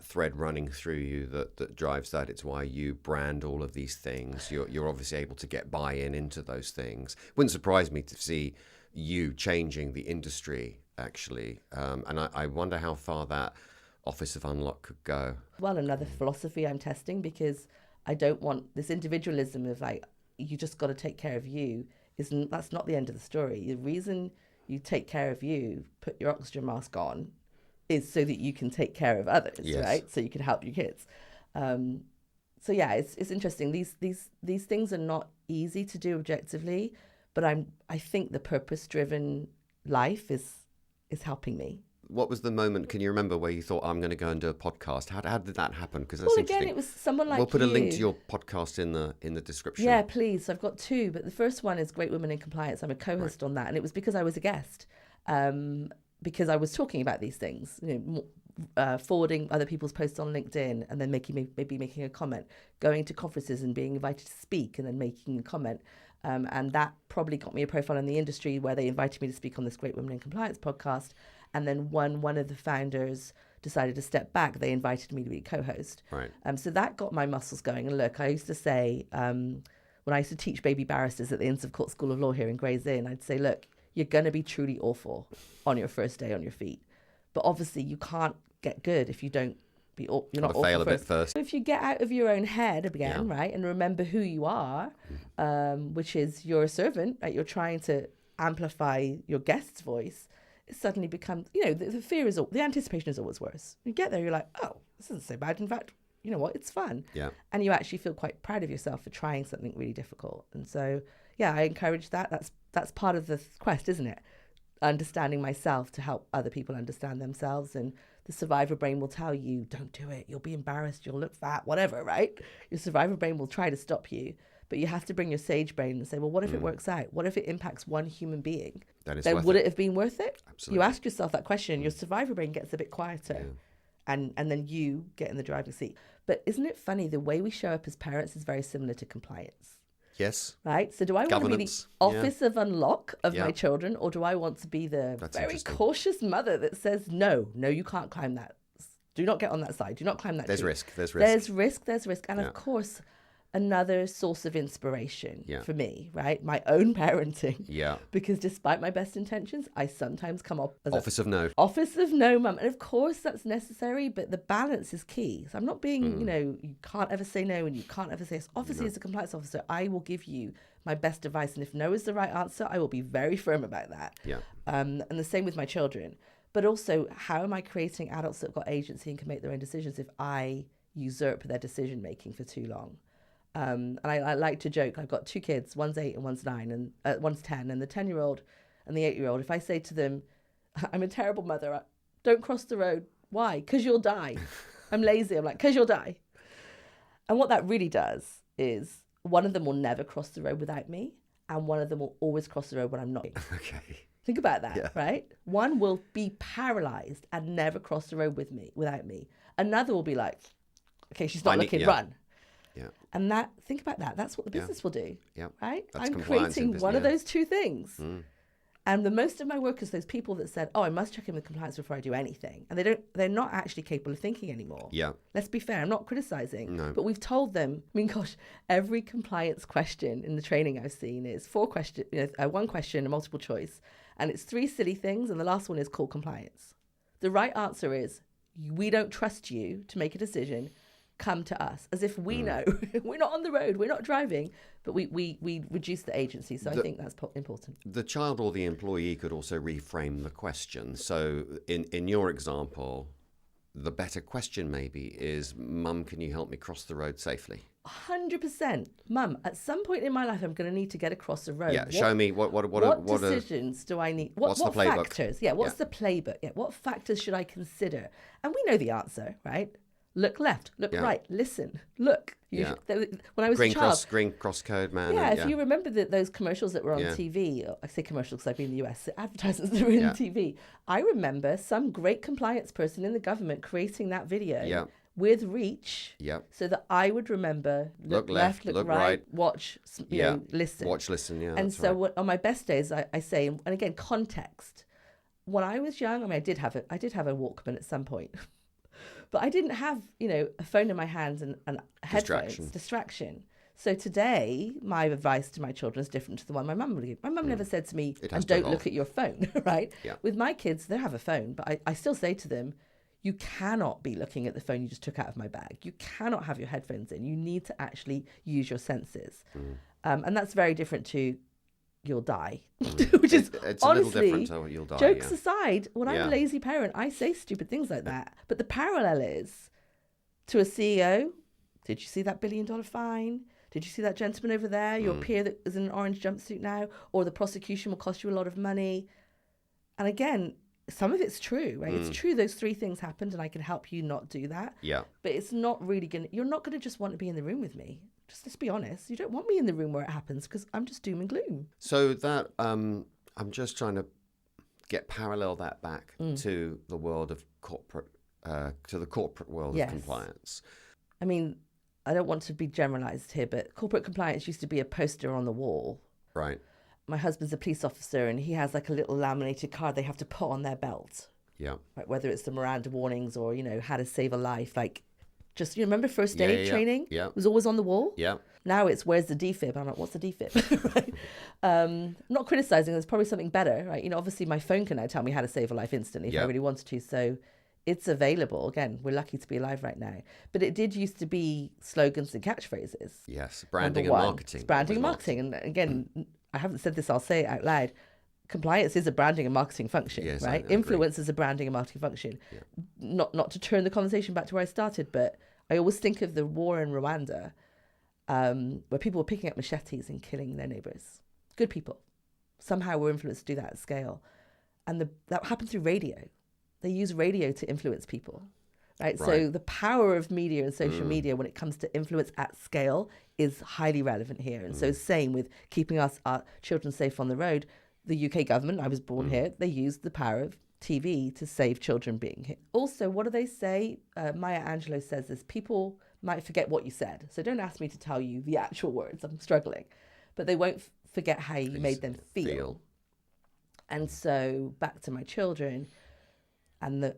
thread running through you that drives that. It's why you brand all of these things. You're obviously able to get buy-in into those things. Wouldn't surprise me to see you changing the industry, actually. And I wonder how far that Office of Unlock could go. Well, another philosophy I'm testing, because I don't want this individualism of like, you just got to take care of you. That's not the end of the story. The reason you take care of you, put your oxygen mask on, is so that you can take care of others, right? So you can help your kids. So yeah, it's interesting. These things are not easy to do objectively, but I think the purpose-driven life is helping me. What was the moment, can you remember, where you thought, I'm going to go and do a podcast? How did that happen? Because that's again, it was someone like you. We'll put a link to your podcast in the description. Yeah, please. I've got two, but the first one is Great Women in Compliance. I'm a co-host on that, and it was because I was a guest. Because I was talking about these things, forwarding other people's posts on LinkedIn and then maybe making a comment, going to conferences and being invited to speak and then making a comment. And that probably got me a profile in the industry where they invited me to speak on this Great Women in Compliance podcast. And then one of the founders decided to step back, they invited me to be a co-host. Right. So that got my muscles going. And look, I used to say, when I used to teach baby barristers at the Inns of Court School of Law here in Gray's Inn, I'd say, look, you're going to be truly awful on your first day on your feet. But obviously you can't get good if you don't you're not awful fail a bit first. So if you get out of your own head again, right, and remember who you are, which is you're a servant, right? You're trying to amplify your guest's voice, it suddenly becomes, the fear is, the anticipation is always worse. You get there, you're like, oh, this isn't so bad. In fact, you know what, it's fun. Yeah. And you actually feel quite proud of yourself for trying something really difficult. And so, yeah, I encourage that. That's part of the quest, isn't it? Understanding myself to help other people understand themselves. And the survivor brain will tell you, don't do it. You'll be embarrassed. You'll look fat, whatever, right? Your survivor brain will try to stop you. But you have to bring your sage brain and say, well, what if it works out? What if it impacts one human being? Then would it have been worth it? Absolutely. You ask yourself that question. Your survivor brain gets a bit quieter. Yeah. And then you get in the driving seat. But isn't it funny? The way we show up as parents is very similar to compliance. Yes. Right? So do I want to be the office of unlock of my children, or do I want to be the very cautious mother that says, no, you can't climb that. Do not get on that side. Do not climb that tree. There's risk. And of course, another source of inspiration for me, right? My own parenting. Yeah. Because despite my best intentions, I sometimes come up as Office of no. Office of no, mum. And of course that's necessary, but the balance is key. So I'm not being, you can't ever say no and you can't ever say yes. Obviously, as a compliance officer, I will give you my best advice. And if no is the right answer, I will be very firm about that. Yeah. And the same with my children. But also, how am I creating adults that have got agency and can make their own decisions if I usurp their decision making for too long? And I like to joke, I've got two kids, one's 8 and one's 9, and one's 10. And the 10-year-old and the 8-year-old, if I say to them, I'm a terrible mother, don't cross the road. Why? Because you'll die. I'm lazy. I'm like, because you'll die. And what that really does is one of them will never cross the road without me, and one of them will always cross the road when I'm not. Okay. Think about that, right? One will be paralyzed and never cross the road without me. Another will be like, okay, she's not looking, run. Yeah. And think about that. That's what the business will do. Yeah. Right? That's I'm creating one of those two things. Mm. And the most of my work is those people that said, oh, I must check in with compliance before I do anything. And they're not actually capable of thinking anymore. Yeah. Let's be fair. I'm not criticizing. No. But we've told them, gosh, every compliance question in the training I've seen is 4 questions, one question, a multiple choice. And it's 3 silly things. And the last one is called compliance. The right answer is, we don't trust you to make a decision. Come to us, as if we know. We're not on the road, we're not driving, but we reduce the agency. So I think that's important. The child or the employee could also reframe the question. So in your example, the better question maybe is, Mum, can you help me cross the road safely? 100%. Mum, at some point in my life, I'm going to need to get across the road. Yeah, show me what decisions do I need? What the playbook? Factors? Yeah, what's the playbook? Yeah, what factors should I consider? And we know the answer, right? Look left, look right, listen, look. When I was a child, green cross code, man. Yeah, if you remember those commercials that were on TV, I say commercials because I've been in the US, advertisements that were in TV. I remember some great compliance person in the government creating that video with reach so that I would remember look left, look right, watch, listen. Watch, listen, And so on my best days, I say, and again, context. When I was young, I did have a Walkman at some point. But I didn't have, a phone in my hands and headphones. Distraction. So today, my advice to my children is different to the one my mum would give. My mum never said to me, and don't look at your phone, right? Yeah. With my kids, they have a phone, but I still say to them, you cannot be looking at the phone you just took out of my bag. You cannot have your headphones in. You need to actually use your senses. And that's very different to you'll die, which is it's honestly, a little different to you'll die. Jokes aside, when I'm a lazy parent, I say stupid things like that. But the parallel is to a CEO. Did you see that $1 billion fine? Did you see that gentleman over there? Your peer that is in an orange jumpsuit now, or the prosecution will cost you a lot of money. And again, some of it's true, right? It's true those 3 things happened, and I can help you not do that. Yeah. But it's not really you're not gonna just want to be in the room with me. Just let's be honest. You don't want me in the room where it happens because I'm just doom and gloom. So that I'm just trying to parallel that back to the world of corporate, to the corporate world of compliance. I mean, I don't want to be generalized here, but corporate compliance used to be a poster on the wall. Right. My husband's a police officer, and he has like a little laminated card they have to put on their belt. Yeah. Right, whether it's the Miranda warnings or how to save a life, like. Just, remember first aid training? Yeah. It was always on the wall? Yeah. Now it's, where's the defib? I'm like, what's the defib? Right? I'm not criticizing, there's probably something better, right? Obviously my phone can now tell me how to save a life instantly if I really wanted to. So it's available. Again, we're lucky to be alive right now. But it did used to be slogans and catchphrases. Yes, branding and marketing. It's branding and marketing. And again, I haven't said this, I'll say it out loud. compliance is a branding and marketing function, Yes, right? I Influence is a branding and marketing function. Yeah. Not to turn the conversation back to where I started, but I always think of the war in Rwanda, where people were picking up machetes and killing their neighbors. Good people. Somehow we're influenced to do that at scale. And that happened through radio. They use radio to influence people, right? So the power of media and social media when it comes to influence at scale is highly relevant here. And so same with keeping our children safe on the road. The UK government, I was born here, they used the power of TV to save children being hit. Also, what do they say? Maya Angelou says this, people might forget what you said. So don't ask me to tell you the actual words, I'm struggling. But they won't forget how you made them feel. And so back to my children, and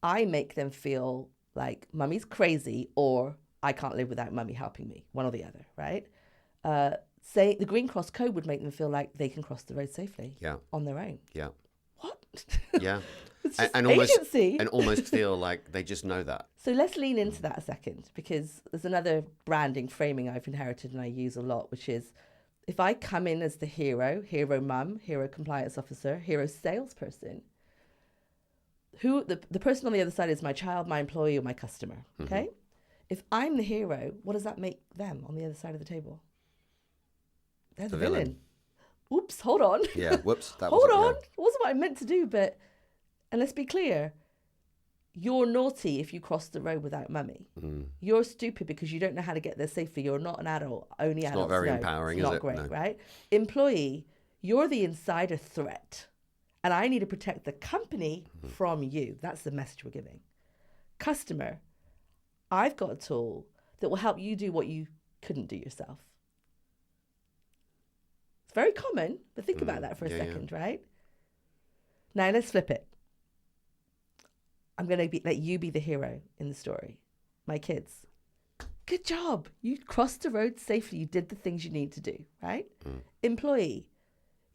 I make them feel like mummy's crazy or I can't live without mummy helping me, one or the other, right? Say the Green Cross Code would make them feel like they can cross the road safely on their own. Yeah. What? Yeah. It's just and agency. almost feel like they just know that. So let's lean into that a second, because there's another branding framing I've inherited and I use a lot, which is if I come in as the hero mum, hero compliance officer, hero salesperson, who the person on the other side is my child, my employee, or my customer. Okay? If I'm the hero, what does that make them on the other side of the table? They're the villain. Oops, hold on. Yeah, whoops. Hold on. It wasn't what I meant to do, and let's be clear. You're naughty if you cross the road without mummy. You're stupid because you don't know how to get there safely. You're not an adult. Only adults know. It's not very empowering, is it? Not great, no. Right? Employee, you're the insider threat. And I need to protect the company from you. That's the message we're giving. Customer, I've got a tool that will help you do what you couldn't do yourself. It's very common, but think about that for a second, right? Now let's flip it. I'm going to let you be the hero in the story. My kids. Good job. You crossed the road safely. You did the things you need to do, right? Employee,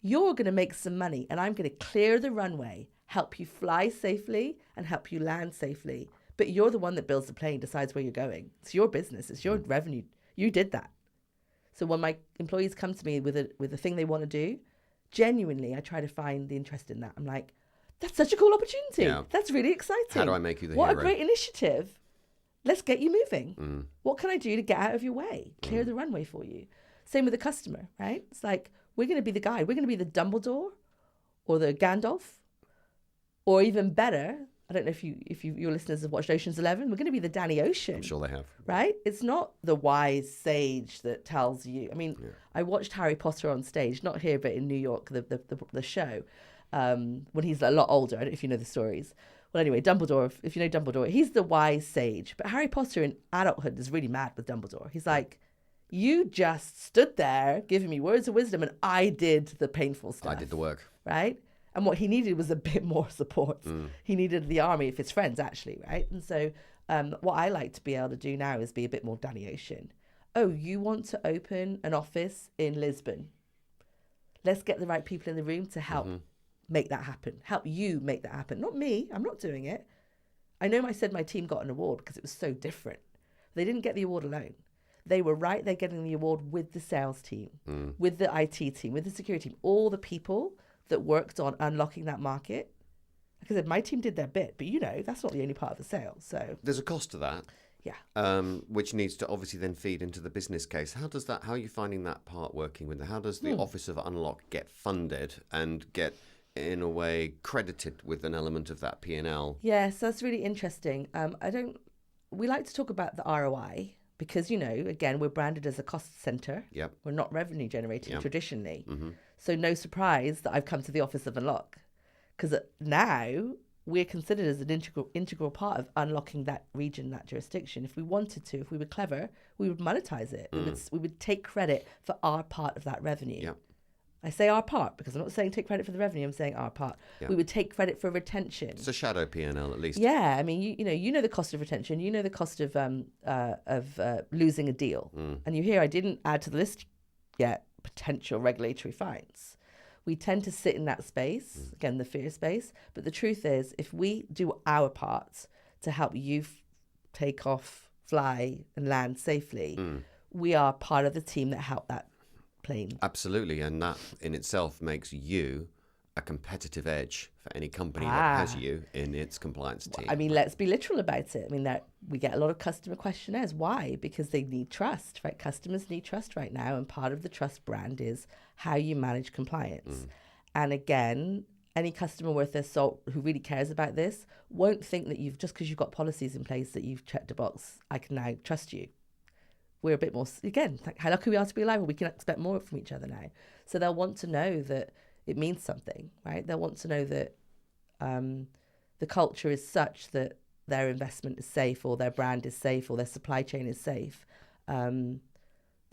you're going to make some money and I'm going to clear the runway, help you fly safely and help you land safely. But you're the one that builds the plane, decides where you're going. It's your business. It's your revenue. You did that. So when my employees come to me with a thing they want to do, genuinely, I try to find the interest in that. I'm like, that's such a cool opportunity. Yeah. That's really exciting. How do I make you the hero? What a great initiative. Let's get you moving. What can I do to get out of your way? Clear the runway for you. Same with the customer, right? It's like, we're going to be the guide. We're going to be the Dumbledore or the Gandalf, or even better, I don't know if your listeners have watched Ocean's 11. We're going to be the Danny Ocean. I'm sure they have. Right? It's not the wise sage that tells you. I mean, I watched Harry Potter on stage, not here, but in New York, the show, when he's a lot older. I don't know if you know the stories. Well, anyway, Dumbledore, if you know Dumbledore, he's the wise sage. But Harry Potter in adulthood is really mad with Dumbledore. He's like, you just stood there giving me words of wisdom and I did the painful stuff. I did the work. Right? And what he needed was a bit more support. He needed the army of his friends, actually, right? And so what I like to be able to do now is be a bit more Danny Ocean. Oh, you want to open an office in Lisbon? Let's get the right people in the room to help make that happen. Help you make that happen. Not me. I'm not doing it. I know I said my team got an award because it was so different. They didn't get the award alone. They were right there getting the award with the sales team, with the IT team, with the security team, all the people that worked on unlocking that market. Like I said, my team did their bit, but that's not the only part of the sale. So there's a cost to that. Yeah. Which needs to obviously then feed into the business case. How are you finding that part working with it? How does the Office of Unlock get funded and get, in a way, credited with an element of that P&L? Yes, that's really interesting. We like to talk about the ROI because, again, we're branded as a cost center. Yep. We're not revenue generating traditionally. So no surprise that I've come to the Office of Unlock, because now we're considered as an integral part of unlocking that region, that jurisdiction. If we wanted to, if we were clever, we would monetize it. We would take credit for our part of that revenue. Yep. I say our part because I'm not saying take credit for the revenue. I'm saying our part. Yep. We would take credit for retention. It's a shadow P&L at least. Yeah, I mean, you know the cost of retention. You know the cost of losing a deal. And you hear I didn't add to the list yet potential regulatory fines. We tend to sit in that space, again, the fear space. But the truth is, if we do our part to help you take off, fly and land safely, we are part of the team that help that plain. Absolutely, and that in itself makes you a competitive edge for any company that has you in its compliance team. I mean, let's be literal about it. I mean, that we get a lot of customer questionnaires. Why? Because they need trust, right? Customers need trust right now, and part of the trust brand is how you manage compliance. And again, any customer worth their salt who really cares about this won't think that just because you've got policies in place that you've checked a box, I can now trust you. We're a bit more, again, like how lucky we are to be alive, and we can expect more from each other now. So they'll want to know that it means something, right? They'll want to know that the culture is such that their investment is safe, or their brand is safe, or their supply chain is safe. The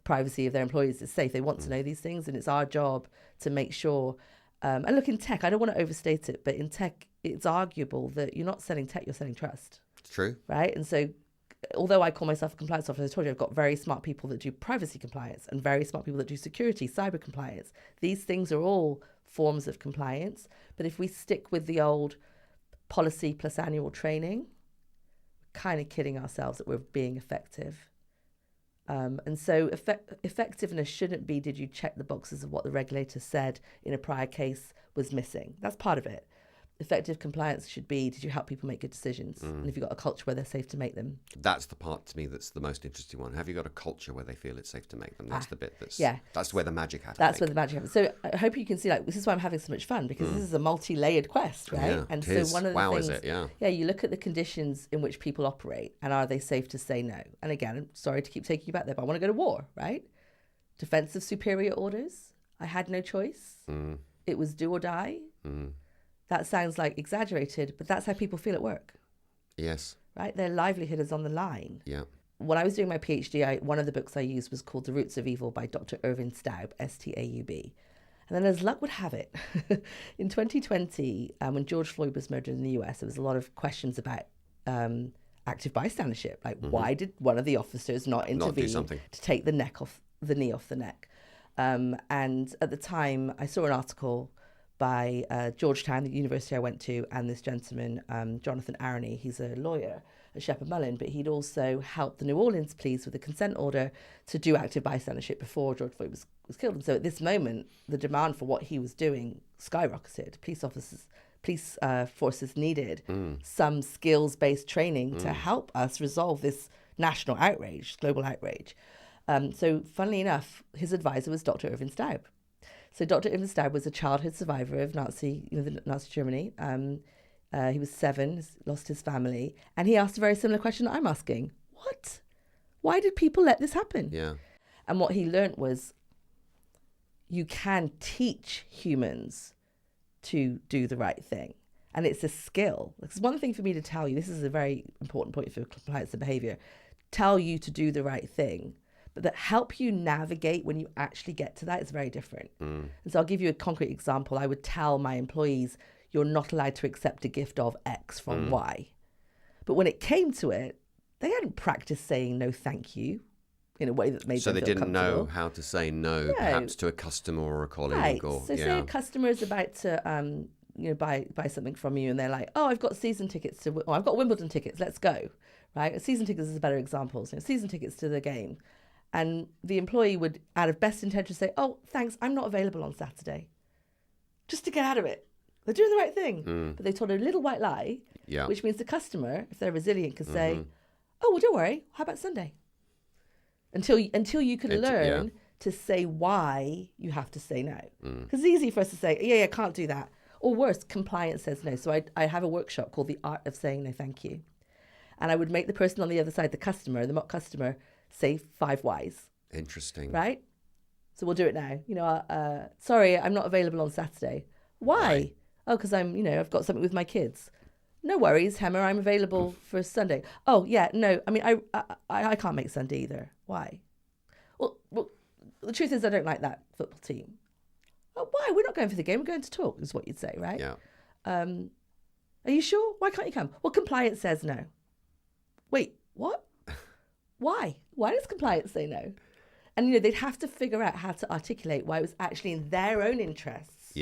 privacy of their employees is safe. They want to know these things, and it's our job to make sure. And look, in tech, I don't want to overstate it, but in tech, it's arguable that you're not selling tech, you're selling trust. It's true. Right? And so, although I call myself a compliance officer, I told you I've got very smart people that do privacy compliance and very smart people that do security, cyber compliance. These things are all forms of compliance. But if we stick with the old policy plus annual training, we're kind of kidding ourselves that we're being effective. And so effectiveness shouldn't be, did you check the boxes of what the regulator said in a prior case was missing? That's part of it. Effective compliance should be, did you help people make good decisions? And if you've got a culture where they're safe to make them. That's the part to me that's the most interesting one. Have you got a culture where they feel it's safe to make them? That's the bit that's where the magic happens. That's where the magic happens. So I hope you can see, like, this is why I'm having so much fun, because this is a multi-layered quest, right? Yeah, and it so one of the wow, things, is it? Yeah. Yeah, you look at the conditions in which people operate, and are they safe to say no? And again, I'm sorry to keep taking you back there, but I want to go to war, right? Defense of superior orders. I had no choice. It was do or die. That sounds like exaggerated, but that's how people feel at work. Yes. Right? Their livelihood is on the line. Yeah. When I was doing my PhD, one of the books I used was called The Roots of Evil by Dr. Irvin Staub, Staub. And then, as luck would have it, in 2020, when George Floyd was murdered in the US, there was a lot of questions about active bystandership. Like, why did one of the officers not intervene to take the knee off the neck? And at the time, I saw an article by Georgetown, the university I went to, and this gentleman, Jonathan Aroney. He's a lawyer at Shepherd Mullen, but he'd also helped the New Orleans police with a consent order to do active bystandership before George Floyd was killed. And so at this moment, the demand for what he was doing skyrocketed. Police forces needed some skills-based training to help us resolve this national outrage, global outrage. So funnily enough, his advisor was Dr. Irvin Staub. So Dr. Irvin Staub was a childhood survivor of Nazi Germany. He was 7, lost his family, and he asked a very similar question that I'm asking. What? Why did people let this happen? Yeah. And what he learned was you can teach humans to do the right thing. And it's a skill. It's one thing for me to tell you, this is a very important point for compliance and behavior, tell you to do the right thing. But that help you navigate when you actually get to that is very different. And so I'll give you a concrete example. I would tell my employees, you're not allowed to accept a gift of X from Y. But when it came to it, they hadn't practiced saying no thank you in a way that made them feel comfortable. So they didn't know how to say no, perhaps to a customer or a colleague. Right. Or, so say a customer is about to buy something from you, and they're like, oh, I've got season tickets I've got Wimbledon tickets, let's go. Right? Season tickets is a better example. So season tickets to the game. And the employee would, out of best intention, say, oh, thanks, I'm not available on Saturday. Just to get out of it. They're doing the right thing. But they told a little white lie, which means the customer, if they're resilient, can say, oh, well, don't worry, how about Sunday? Until you can learn to say why you have to say no. Because it's easy for us to say, yeah, can't do that. Or worse, compliance says no. So I have a workshop called The Art of Saying No Thank You. And I would make the person on the other side, the mock customer, say 5 whys. Interesting. Right? So we'll do it now. Sorry, I'm not available on Saturday. Why? Right. Oh, because I've got something with my kids. No worries, Hemma, I'm available for Sunday. Oh, yeah, no, I mean, I can't make Sunday either. Why? Well, the truth is I don't like that football team. Oh, why? We're not going for the game, we're going to talk, is what you'd say, right? Yeah. Are you sure? Why can't you come? Well, compliance says no. Wait, what? Why? Why does compliance say no? And, they'd have to figure out how to articulate why it was actually in their own interests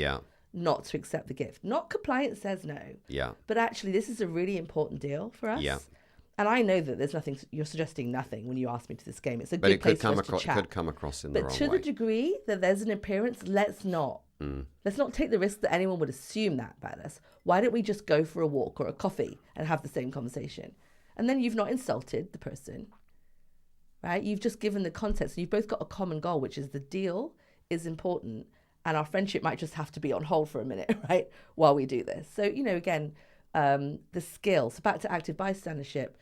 not to accept the gift. Not compliance says no. Yeah. But actually, this is a really important deal for us. Yeah. And I know that there's nothing, you're suggesting nothing when you ask me to this game. It's a But good it could place for come us to across. chat. Could come across in the But wrong to way. the degree that there's an appearance, let's not. Let's not take the risk that anyone would assume that about us. Why don't we just go for a walk or a coffee and have the same conversation? And then you've not insulted the person, right? You've just given the context. You've both got a common goal, which is the deal is important. And our friendship might just have to be on hold for a minute, right? While we do this. So, again, the skill. So back to active bystandership.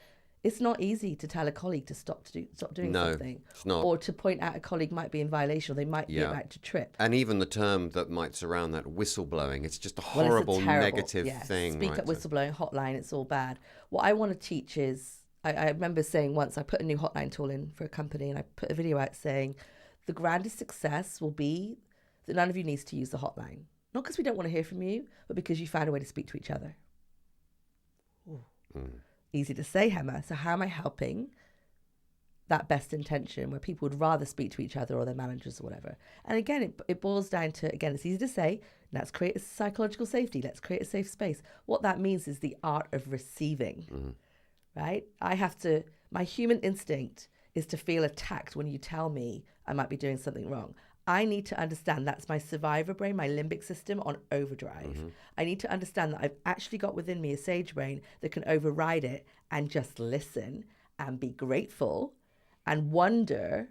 It's not easy to tell a colleague to stop doing something. It's not. Or to point out a colleague might be in violation or they might be about to trip. And even the term that might surround that, whistleblowing, it's just a horrible, negative thing. Speak right? up whistleblowing hotline, it's all bad. What I want to teach is, I remember saying once, I put a new hotline tool in for a company and I put a video out saying, the grandest success will be that none of you needs to use the hotline. Not because we don't want to hear from you, but because you found a way to speak to each other. Easy to say, Hemma. So how am I helping that best intention where people would rather speak to each other or their managers or whatever? And again, it boils down to, again, it's easy to say, let's create a psychological safety. Let's create a safe space. What that means is the art of receiving, right? My human instinct is to feel attacked when you tell me I might be doing something wrong. I need to understand that's my survivor brain, my limbic system on overdrive. I need to understand that I've actually got within me a sage brain that can override it and just listen and be grateful and wonder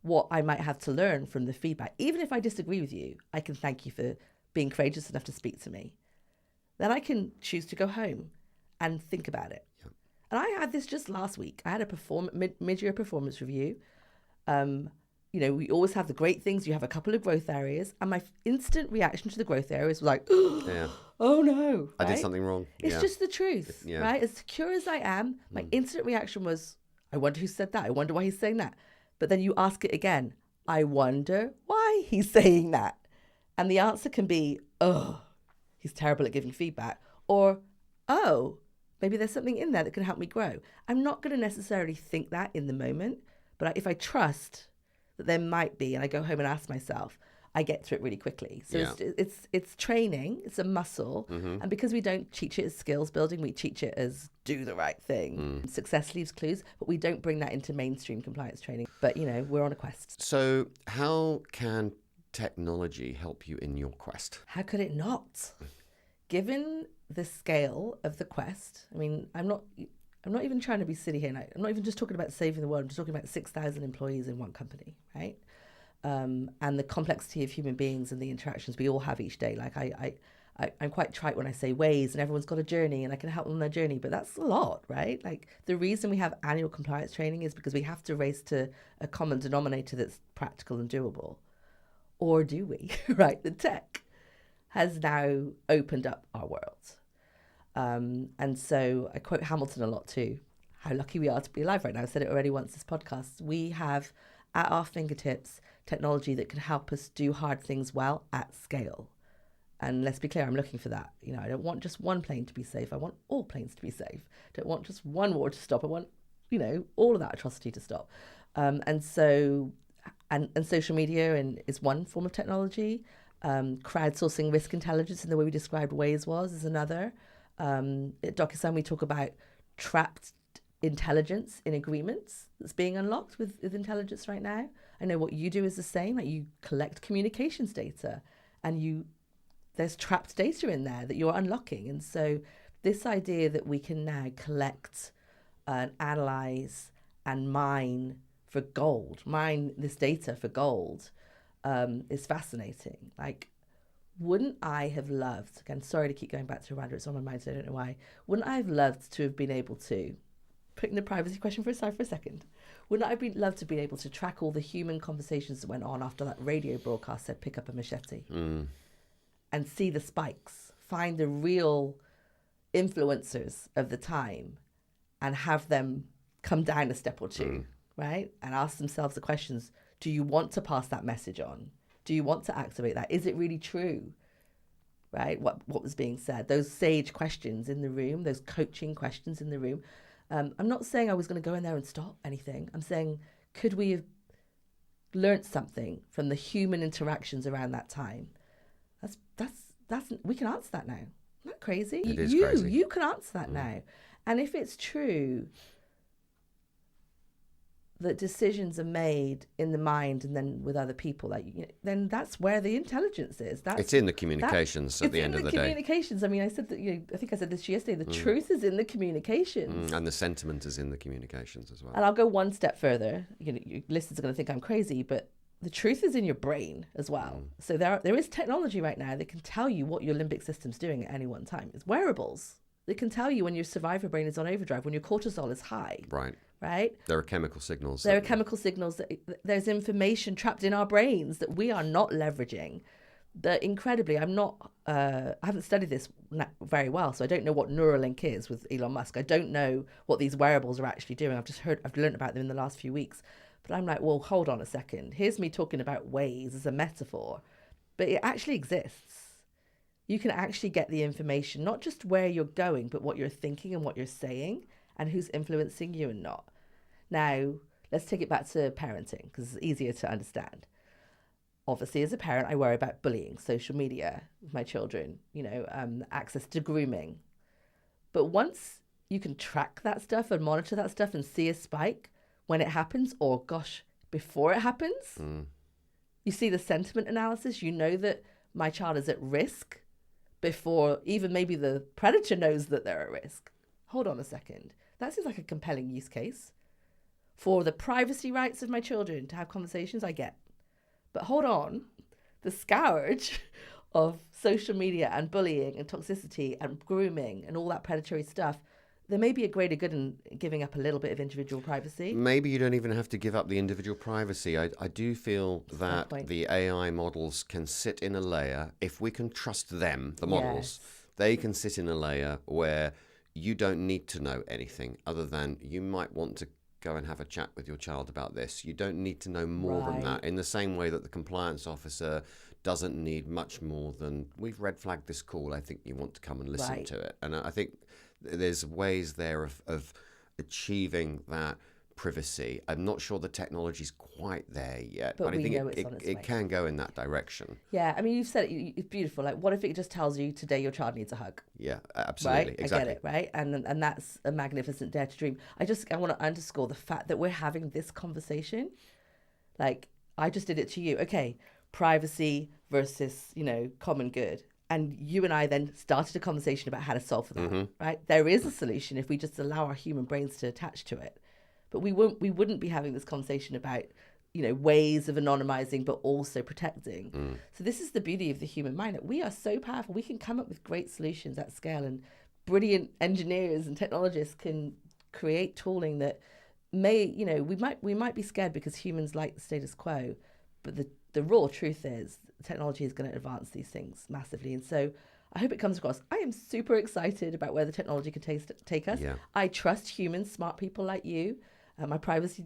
what I might have to learn from the feedback. Even if I disagree with you, I can thank you for being courageous enough to speak to me. Then I can choose to go home and think about it. Yeah. And I had this just last week. I had a mid-year performance review. We always have the great things. You have a couple of growth areas. And my instant reaction to the growth areas was like, oh no. I did something wrong. It's just the truth, right? As secure as I am, my instant reaction was, I wonder who said that. I wonder why he's saying that. But then you ask it again. I wonder why he's saying that. And the answer can be, oh, he's terrible at giving feedback. Or, oh, maybe there's something in there that can help me grow. I'm not going to necessarily think that in the moment. But if I trust that there might be, and I go home and ask myself, I get through it really quickly. So it's training, it's a muscle. And because we don't teach it as skills building, we teach it as do the right thing. Success leaves clues, but we don't bring that into mainstream compliance training. But, we're on a quest. So how can technology help you in your quest? How could it not? Given the scale of the quest, I mean, I'm not even trying to be silly here. I'm not even just talking about saving the world. I'm just talking about 6,000 employees in one company, right? And the complexity of human beings and the interactions we all have each day. Like I'm quite trite when I say ways and everyone's got a journey and I can help them on their journey, but that's a lot, right? Like the reason we have annual compliance training is because we have to race to a common denominator that's practical and doable. Or do we, right? The tech has now opened up our world. And so I quote Hamilton a lot too. How lucky we are to be alive right now. I said it already once this podcast. We have at our fingertips technology that can help us do hard things well at scale. And let's be clear, I'm looking for that. I don't want just one plane to be safe. I want all planes to be safe. I don't want just one war to stop. I want, all of that atrocity to stop. And social media is one form of technology. Crowdsourcing risk intelligence in the way we described Waze is another. At DocuSign, we talk about trapped intelligence in agreements that's being unlocked with intelligence right now. I know what you do is the same. Like you collect communications data and there's trapped data in there that you're unlocking. And so this idea that we can now collect and analyze and mine this data for gold is fascinating. Like, wouldn't I have loved, again, sorry to keep going back to Rwanda, it's on my mind, so I don't know why. Wouldn't I have loved to have been able to, putting the privacy question aside for a second, wouldn't I have loved to be able to track all the human conversations that went on after that radio broadcast said pick up a machete and see the spikes, find the real influencers of the time and have them come down a step or two, right? And ask themselves the questions, do you want to pass that message on? Do you want to activate that? Is it really true? Right? What was being said? Those sage questions in the room, those coaching questions in the room. I'm not saying I was going to go in there and stop anything. I'm saying, could we have learnt something from the human interactions around that time? That's we can answer that now. Isn't that crazy? It is crazy. You can answer that now. And if it's true that decisions are made in the mind and then with other people, like, then that's where the intelligence is. It's in the communications at the end of the day. It's in the communications. I mean, I said that, I think I said this yesterday, the truth is in the communications. And the sentiment is in the communications as well. And I'll go one step further. Your listeners are going to think I'm crazy, but the truth is in your brain as well. So there is technology right now that can tell you what your limbic system's doing at any one time. It's wearables. They can tell you when your survivor brain is on overdrive, when your cortisol is high. Right? There are chemical signals. There's information trapped in our brains that we are not leveraging. That incredibly, I haven't studied this very well, so I don't know what Neuralink is with Elon Musk. I don't know what these wearables are actually doing. I've learned about them in the last few weeks. But I'm like, well, hold on a second. Here's me talking about Waze as a metaphor, but it actually exists. You can actually get the information, not just where you're going, but what you're thinking and what you're saying and who's influencing you and not. Now, let's take it back to parenting because it's easier to understand. Obviously, as a parent, I worry about bullying, social media with my children, access to grooming. But once you can track that stuff and monitor that stuff and see a spike when it happens, or gosh, before it happens, you see the sentiment analysis, you know that my child is at risk before even maybe the predator knows that they're at risk. Hold on a second. That seems like a compelling use case. For the privacy rights of my children to have conversations, I get. But hold on, the scourge of social media and bullying and toxicity and grooming and all that predatory stuff, there may be a greater good in giving up a little bit of individual privacy. Maybe you don't even have to give up the individual privacy. I do feel that the AI models can sit in a layer, if we can trust them, the models, they can sit in a layer where you don't need to know anything other than you might want to go and have a chat with your child about this. You don't need to know more than that, in the same way that the compliance officer doesn't need much more than, we've red flagged this call, I think you want to come and listen to it. And I think there's ways there of achieving that privacy. I'm not sure the technology's quite there yet, but I think it can go in that direction. Yeah, I mean, you've said it's beautiful. Like, what if it just tells you today your child needs a hug? Yeah, absolutely. Right? Exactly. I get it, right? And that's a magnificent dare to dream. I want to underscore the fact that we're having this conversation. Like, I just did it to you. Okay, privacy versus, common good. And you and I then started a conversation about how to solve for that, right? There is a solution if we just allow our human brains to attach to it. But we wouldn't be having this conversation about, ways of anonymizing, but also protecting. So this is the beauty of the human mind, that we are so powerful. We can come up with great solutions at scale, and brilliant engineers and technologists can create tooling that may, we might be scared because humans like the status quo, but the raw truth is technology is going to advance these things massively. And so I hope it comes across. I am super excited about where the technology can take us. Yeah. I trust humans, smart people like you, my privacy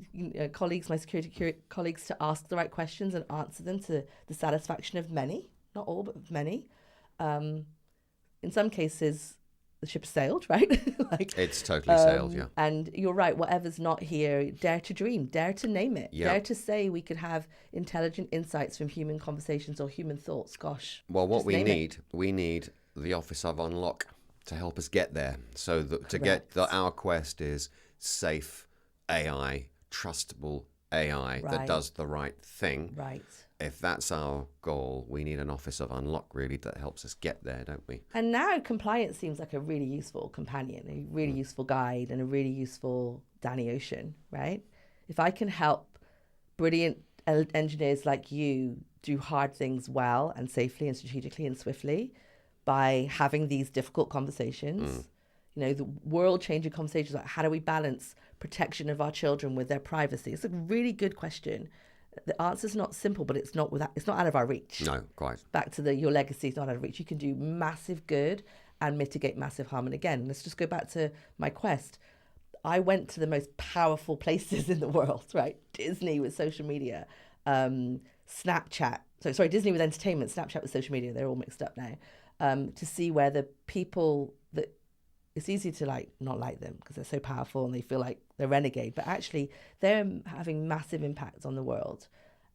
colleagues, my security colleagues, to ask the right questions and answer them to the satisfaction of many, not all, but many. In some cases, the ship sailed, right? It's totally sailed, yeah. And you're right, whatever's not here, dare to dream, dare to name it, dare to say we could have intelligent insights from human conversations or human thoughts. Gosh. Well, what we need the Office of Unlock to help us get there. So our quest is safe AI, trustable AI that does the right thing. Right. If that's our goal, we need an Office of Unlock, really, that helps us get there, don't we? And now compliance seems like a really useful companion, a really useful guide, and a really useful Danny Ocean, right? If I can help brilliant engineers like you do hard things well and safely and strategically and swiftly by having these difficult conversations, the world-changing conversations like how do we balance protection of our children with their privacy? It's a really good question. The answer's not simple, but it's not out of our reach. No, quite. Back to your legacy is not out of reach. You can do massive good and mitigate massive harm. And again, let's just go back to my quest. I went to the most powerful places in the world, right? Disney with social media, Snapchat. Disney with entertainment, Snapchat with social media. They're all mixed up now. To see where the people that it's easy to not like them because they're so powerful and they feel like they're renegade, but actually they're having massive impacts on the world.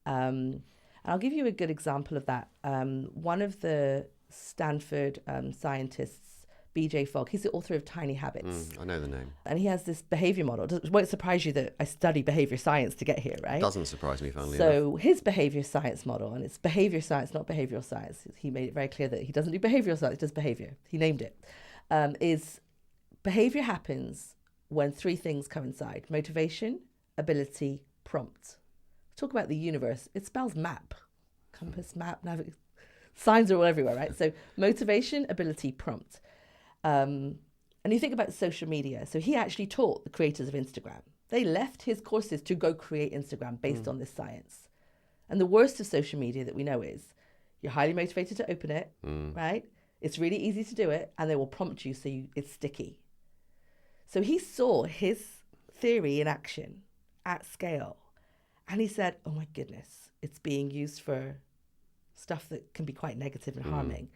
And I'll give you a good example of that. One of the Stanford scientists BJ Fogg. He's the author of Tiny Habits. I know the name. And he has this behavior model. It won't surprise you that I study behavior science to get here, right? Doesn't surprise me, funnily enough. So his behavior science model, and it's behavior science, not behavioral science. He made it very clear that he doesn't do behavioral science, he does behavior. He named it. Is behavior happens when three things coincide: motivation, ability, prompt. Talk about the universe. It spells map. Compass, map, navigate. Signs are all everywhere, right? So motivation, ability, prompt. And you think about social media. So he actually taught the creators of Instagram. They left his courses to go create Instagram based on this science. And the worst of social media that we know is you're highly motivated to open it, right? It's really easy to do it, and they will prompt you so it's sticky. So he saw his theory in action at scale. And he said, oh my goodness, it's being used for stuff that can be quite negative and harming.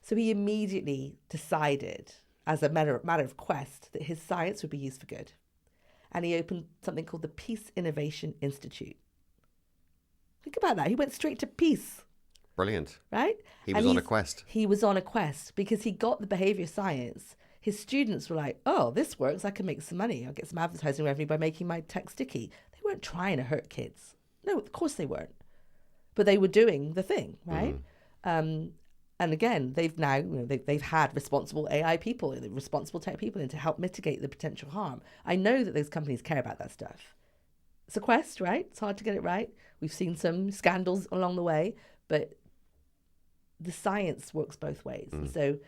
So he immediately decided, as a matter of quest, that his science would be used for good. And he opened something called the Peace Innovation Institute. Think about that. He went straight to peace. Brilliant. Right? He was on a quest. He was on a quest because he got the behavior science. His students were like, oh, this works. I can make some money. I'll get some advertising revenue by making my tech sticky. They weren't trying to hurt kids. No, of course they weren't. But they were doing the thing, right? And again, they've now, they've had responsible AI people, responsible tech people in to help mitigate the potential harm. I know that those companies care about that stuff. It's a quest, right? It's hard to get it right. We've seen some scandals along the way, but the science works both ways. And so,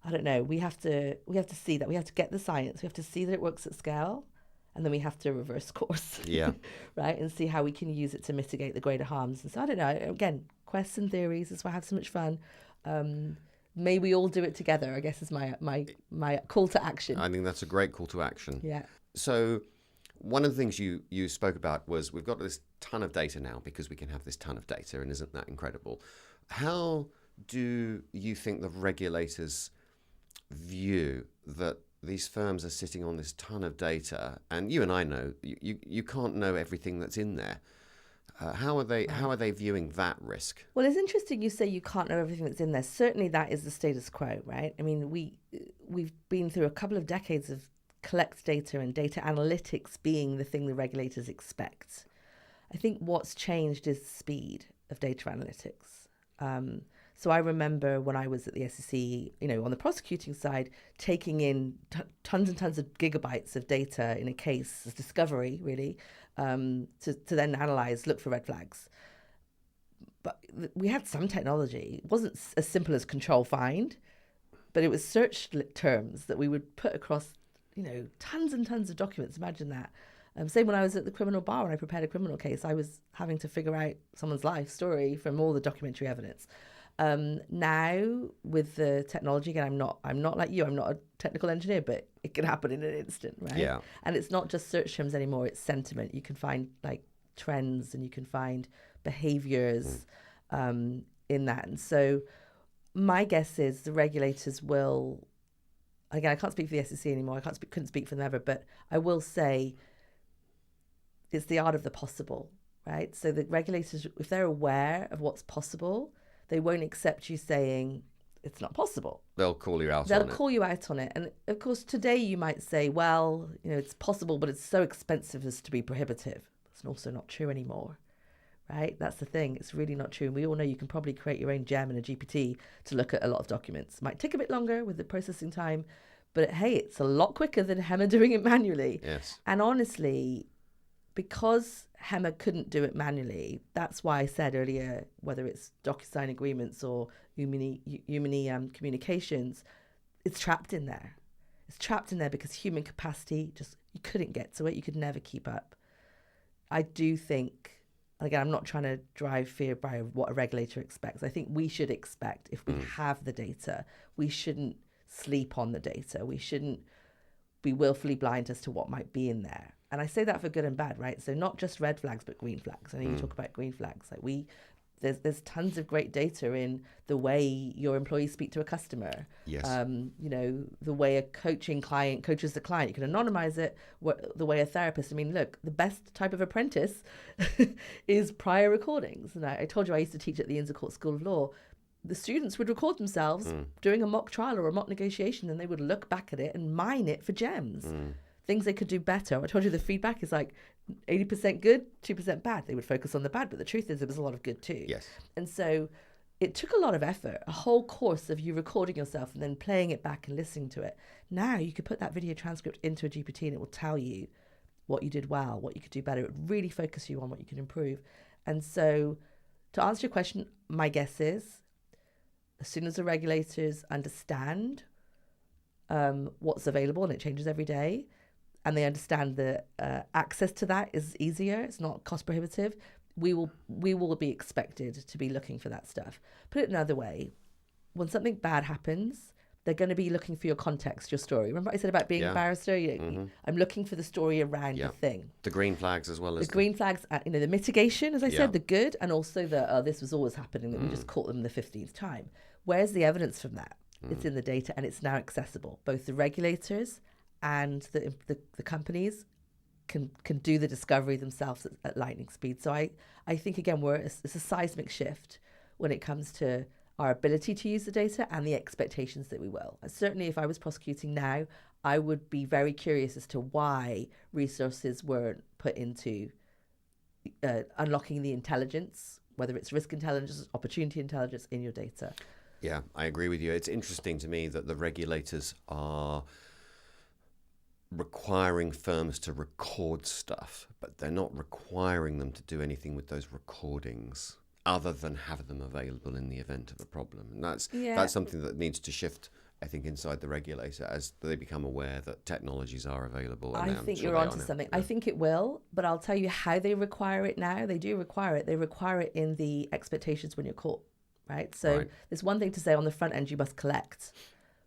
I don't know, we have to see that. We have to get the science. We have to see that it works at scale. And then we have to reverse course, right? And see how we can use it to mitigate the greater harms. And so, I don't know, again, quests and theories, that's why I have so much fun. May we all do it together, I guess is my call to action. I think that's a great call to action. Yeah. So one of the things you spoke about was we've got this ton of data now because we can have this ton of data, and isn't that incredible? How do you think the regulators view that these firms are sitting on this ton of data, and you and I know you can't know everything that's in there? How are they viewing that risk? Well, it's interesting you say you can't know everything that's in there. Certainly that is the status quo, right? I mean, we've been through a couple of decades of collect data and data analytics being the thing the regulators expect. I think what's changed is the speed of data analytics. So I remember when I was at the SEC, on the prosecuting side, taking in tons and tons of gigabytes of data in a case as discovery, really, to then analyze, look for red flags. But we had some technology. It wasn't as simple as control find, but it was search terms that we would put across, tons and tons of documents. Imagine that. Same when I was at the criminal bar, when I prepared a criminal case, I was having to figure out someone's life story from all the documentary evidence. Now with the technology, again, I'm not like you, I'm not a technical engineer, but it can happen in an instant, right? Yeah. And it's not just search terms anymore, it's sentiment. You can find like trends and you can find behaviors in that. And so my guess is the regulators will, again, I can't speak for the SEC anymore, couldn't speak for them ever, but I will say it's the art of the possible, right? So the regulators, if they're aware of what's possible, they won't accept you saying it's not possible. They'll call you out on it. They'll call you out on it. And of course, today you might say, well, it's possible, but it's so expensive as to be prohibitive. That's also not true anymore, right? That's the thing. It's really not true. And we all know you can probably create your own gem in a GPT to look at a lot of documents. It might take a bit longer with the processing time, but hey, it's a lot quicker than Hemma doing it manually. Yes. And honestly, because Hemma couldn't do it manually, that's why I said earlier, whether it's DocuSign agreements or Umony communications, it's trapped in there. It's trapped in there because human capacity, you couldn't get to it. You could never keep up. I do think, again, I'm not trying to drive fear by what a regulator expects. I think we should expect, if we have the data, we shouldn't sleep on the data. We shouldn't be willfully blind as to what might be in there. And I say that for good and bad, right? So not just red flags, but green flags. I know you talk about green flags. Like there's tons of great data in the way your employees speak to a customer. Yes. The way a coaching client coaches the client. You can anonymize it. The way a therapist. I mean, look, the best type of apprentice is prior recordings. And I told you I used to teach at the Inns of Court School of Law. the students would record themselves doing a mock trial or a mock negotiation, and they would look back at it and mine it for gems, things they could do better. I told you the feedback is like 80% good, 2% bad. They would focus on the bad, but the truth is there was a lot of good too. Yes. And so it took a lot of effort, a whole course of you recording yourself and then playing it back and listening to it. Now you could put that video transcript into a GPT and it will tell you what you did well, what you could do better. It would really focus you on what you can improve. And so to answer your question, my guess is as soon as the regulators understand what's available, and it changes every day, and they understand that access to that is easier, it's not cost prohibitive, we will be expected to be looking for that stuff. Put it another way, when something bad happens, they're going to be looking for your context, your story. Remember I said about being a barrister? I'm looking for the story around the thing. The green flags as well as the green flags, the mitigation, as I said, the good, and also the, this was always happening, that we just caught them the 15th time. Where's the evidence from that? It's in the data, and it's now accessible. Both the regulators and the companies can do the discovery themselves at lightning speed. So I think, again, it's a seismic shift when it comes to our ability to use the data and the expectations that we will. And certainly if I was prosecuting now, I would be very curious as to why resources weren't put into unlocking the intelligence, whether it's risk intelligence, opportunity intelligence in your data. Yeah, I agree with you. It's interesting to me that the regulators are requiring firms to record stuff, but they're not requiring them to do anything with those recordings other than have them available in the event of a problem. And that's something that needs to shift, I think, inside the regulator as they become aware that technologies are available. And I think you're onto something. Yeah. I think it will, but I'll tell you how they require it now. They do require it. They require it in the expectations when you're caught, right? So there's one thing to say on the front end, you must collect.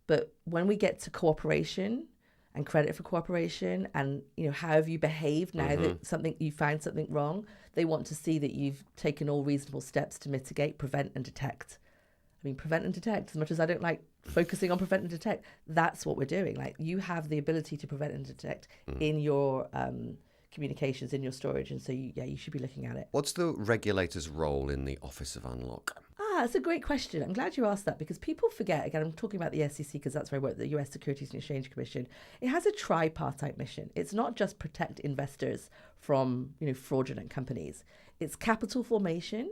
But when we get to cooperation and credit for cooperation and, how have you behaved now that you found something wrong, they want to see that you've taken all reasonable steps to mitigate, prevent and detect. I mean, prevent and detect, as much as I don't like focusing on prevent and detect, that's what we're doing. Like, you have the ability to prevent and detect in your communications, in your storage. And so, you should be looking at it. What's the regulator's role in the Office of Unlock? That's a great question. I'm glad you asked that, because people forget, again, I'm talking about the SEC because that's where I work, the US Securities and Exchange Commission. It has a tripartite mission. It's not just protect investors from, fraudulent companies. It's capital formation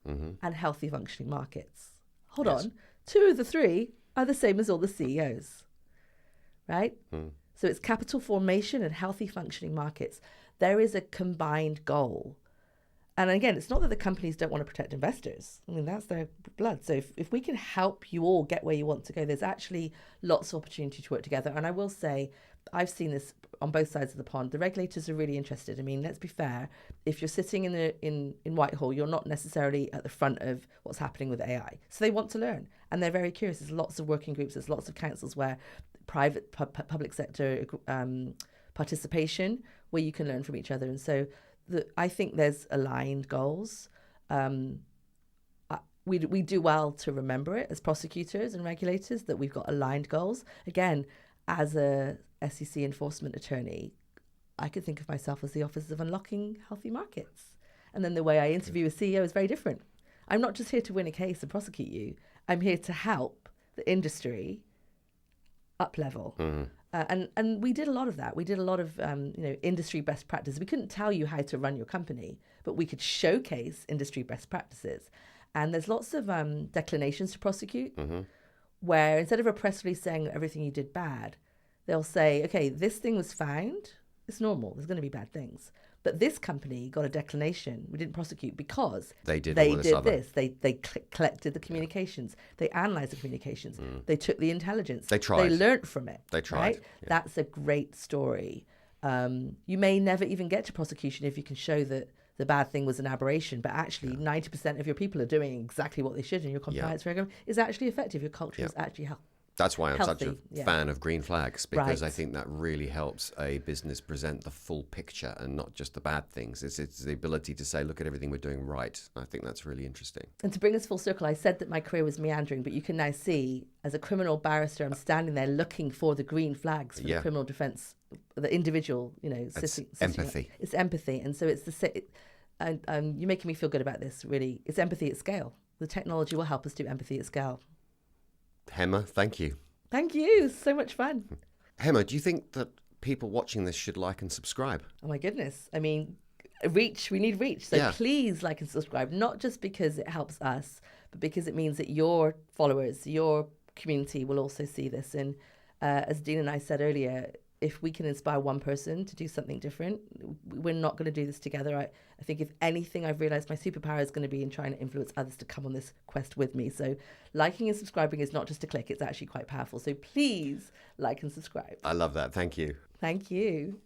and healthy functioning markets. Hold on. 2 of the 3 are the same as all the CEOs, right? So it's capital formation and healthy functioning markets. There is a combined goal. And again, it's not that the companies don't want to protect investors. I mean, that's their blood. So if we can help you all get where you want to go, there's actually lots of opportunity to work together. And I will say, I've seen this on both sides of the pond. The regulators are really interested. I mean, let's be fair. If you're sitting in Whitehall, you're not necessarily at the front of what's happening with AI. So they want to learn. And they're very curious. There's lots of working groups. There's lots of councils where private, public sector participation, where you can learn from each other. And so I think there's aligned goals. We do well to remember it as prosecutors and regulators, that we've got aligned goals. Again, as a SEC enforcement attorney, I could think of myself as the Office of Unlocking Healthy Markets. And then the way I interview a CEO is very different. I'm not just here to win a case and prosecute you. I'm here to help the industry up level. And we did a lot of that. We did a lot of industry best practices. We couldn't tell you how to run your company, but we could showcase industry best practices. And there's lots of declinations to prosecute, where instead of a press release saying everything you did bad, they'll say, okay, this thing was found. It's normal. There's going to be bad things. But this company got a declination. We didn't prosecute because they did this. They collected the communications. They analyzed the communications. They took the intelligence. They tried. They learnt from it. They tried. Right? Yeah. That's a great story. You may never even get to prosecution if you can show that the bad thing was an aberration, but actually 90% of your people are doing exactly what they should, and your compliance program is actually effective. Your culture is actually healthy. That's why I'm such a fan of green flags, because Right. I think that really helps a business present the full picture and not just the bad things. It's the ability to say, look at everything we're doing right. I think that's really interesting. And to bring us full circle, I said that my career was meandering, but you can now see, as a criminal barrister, I'm standing there looking for the green flags for the criminal defence, the individual, sitting. Empathy. It's empathy. And so it's you're making me feel good about this, really. It's empathy at scale. The technology will help us do empathy at scale. Hemma, thank you. Thank you. So much fun. Hemma, do you think that people watching this should like and subscribe? Oh my goodness. I mean, reach. We need reach. So Yeah. please like and subscribe, not just because it helps us, but because it means that your followers, your community will also see this. And as Dean and I said earlier, if we can inspire one person to do something different, we're not going to do this together. I think if anything, I've realized my superpower is going to be in trying to influence others to come on this quest with me. So liking and subscribing is not just a click, it's actually quite powerful. So please like and subscribe. I love that. Thank you. Thank you.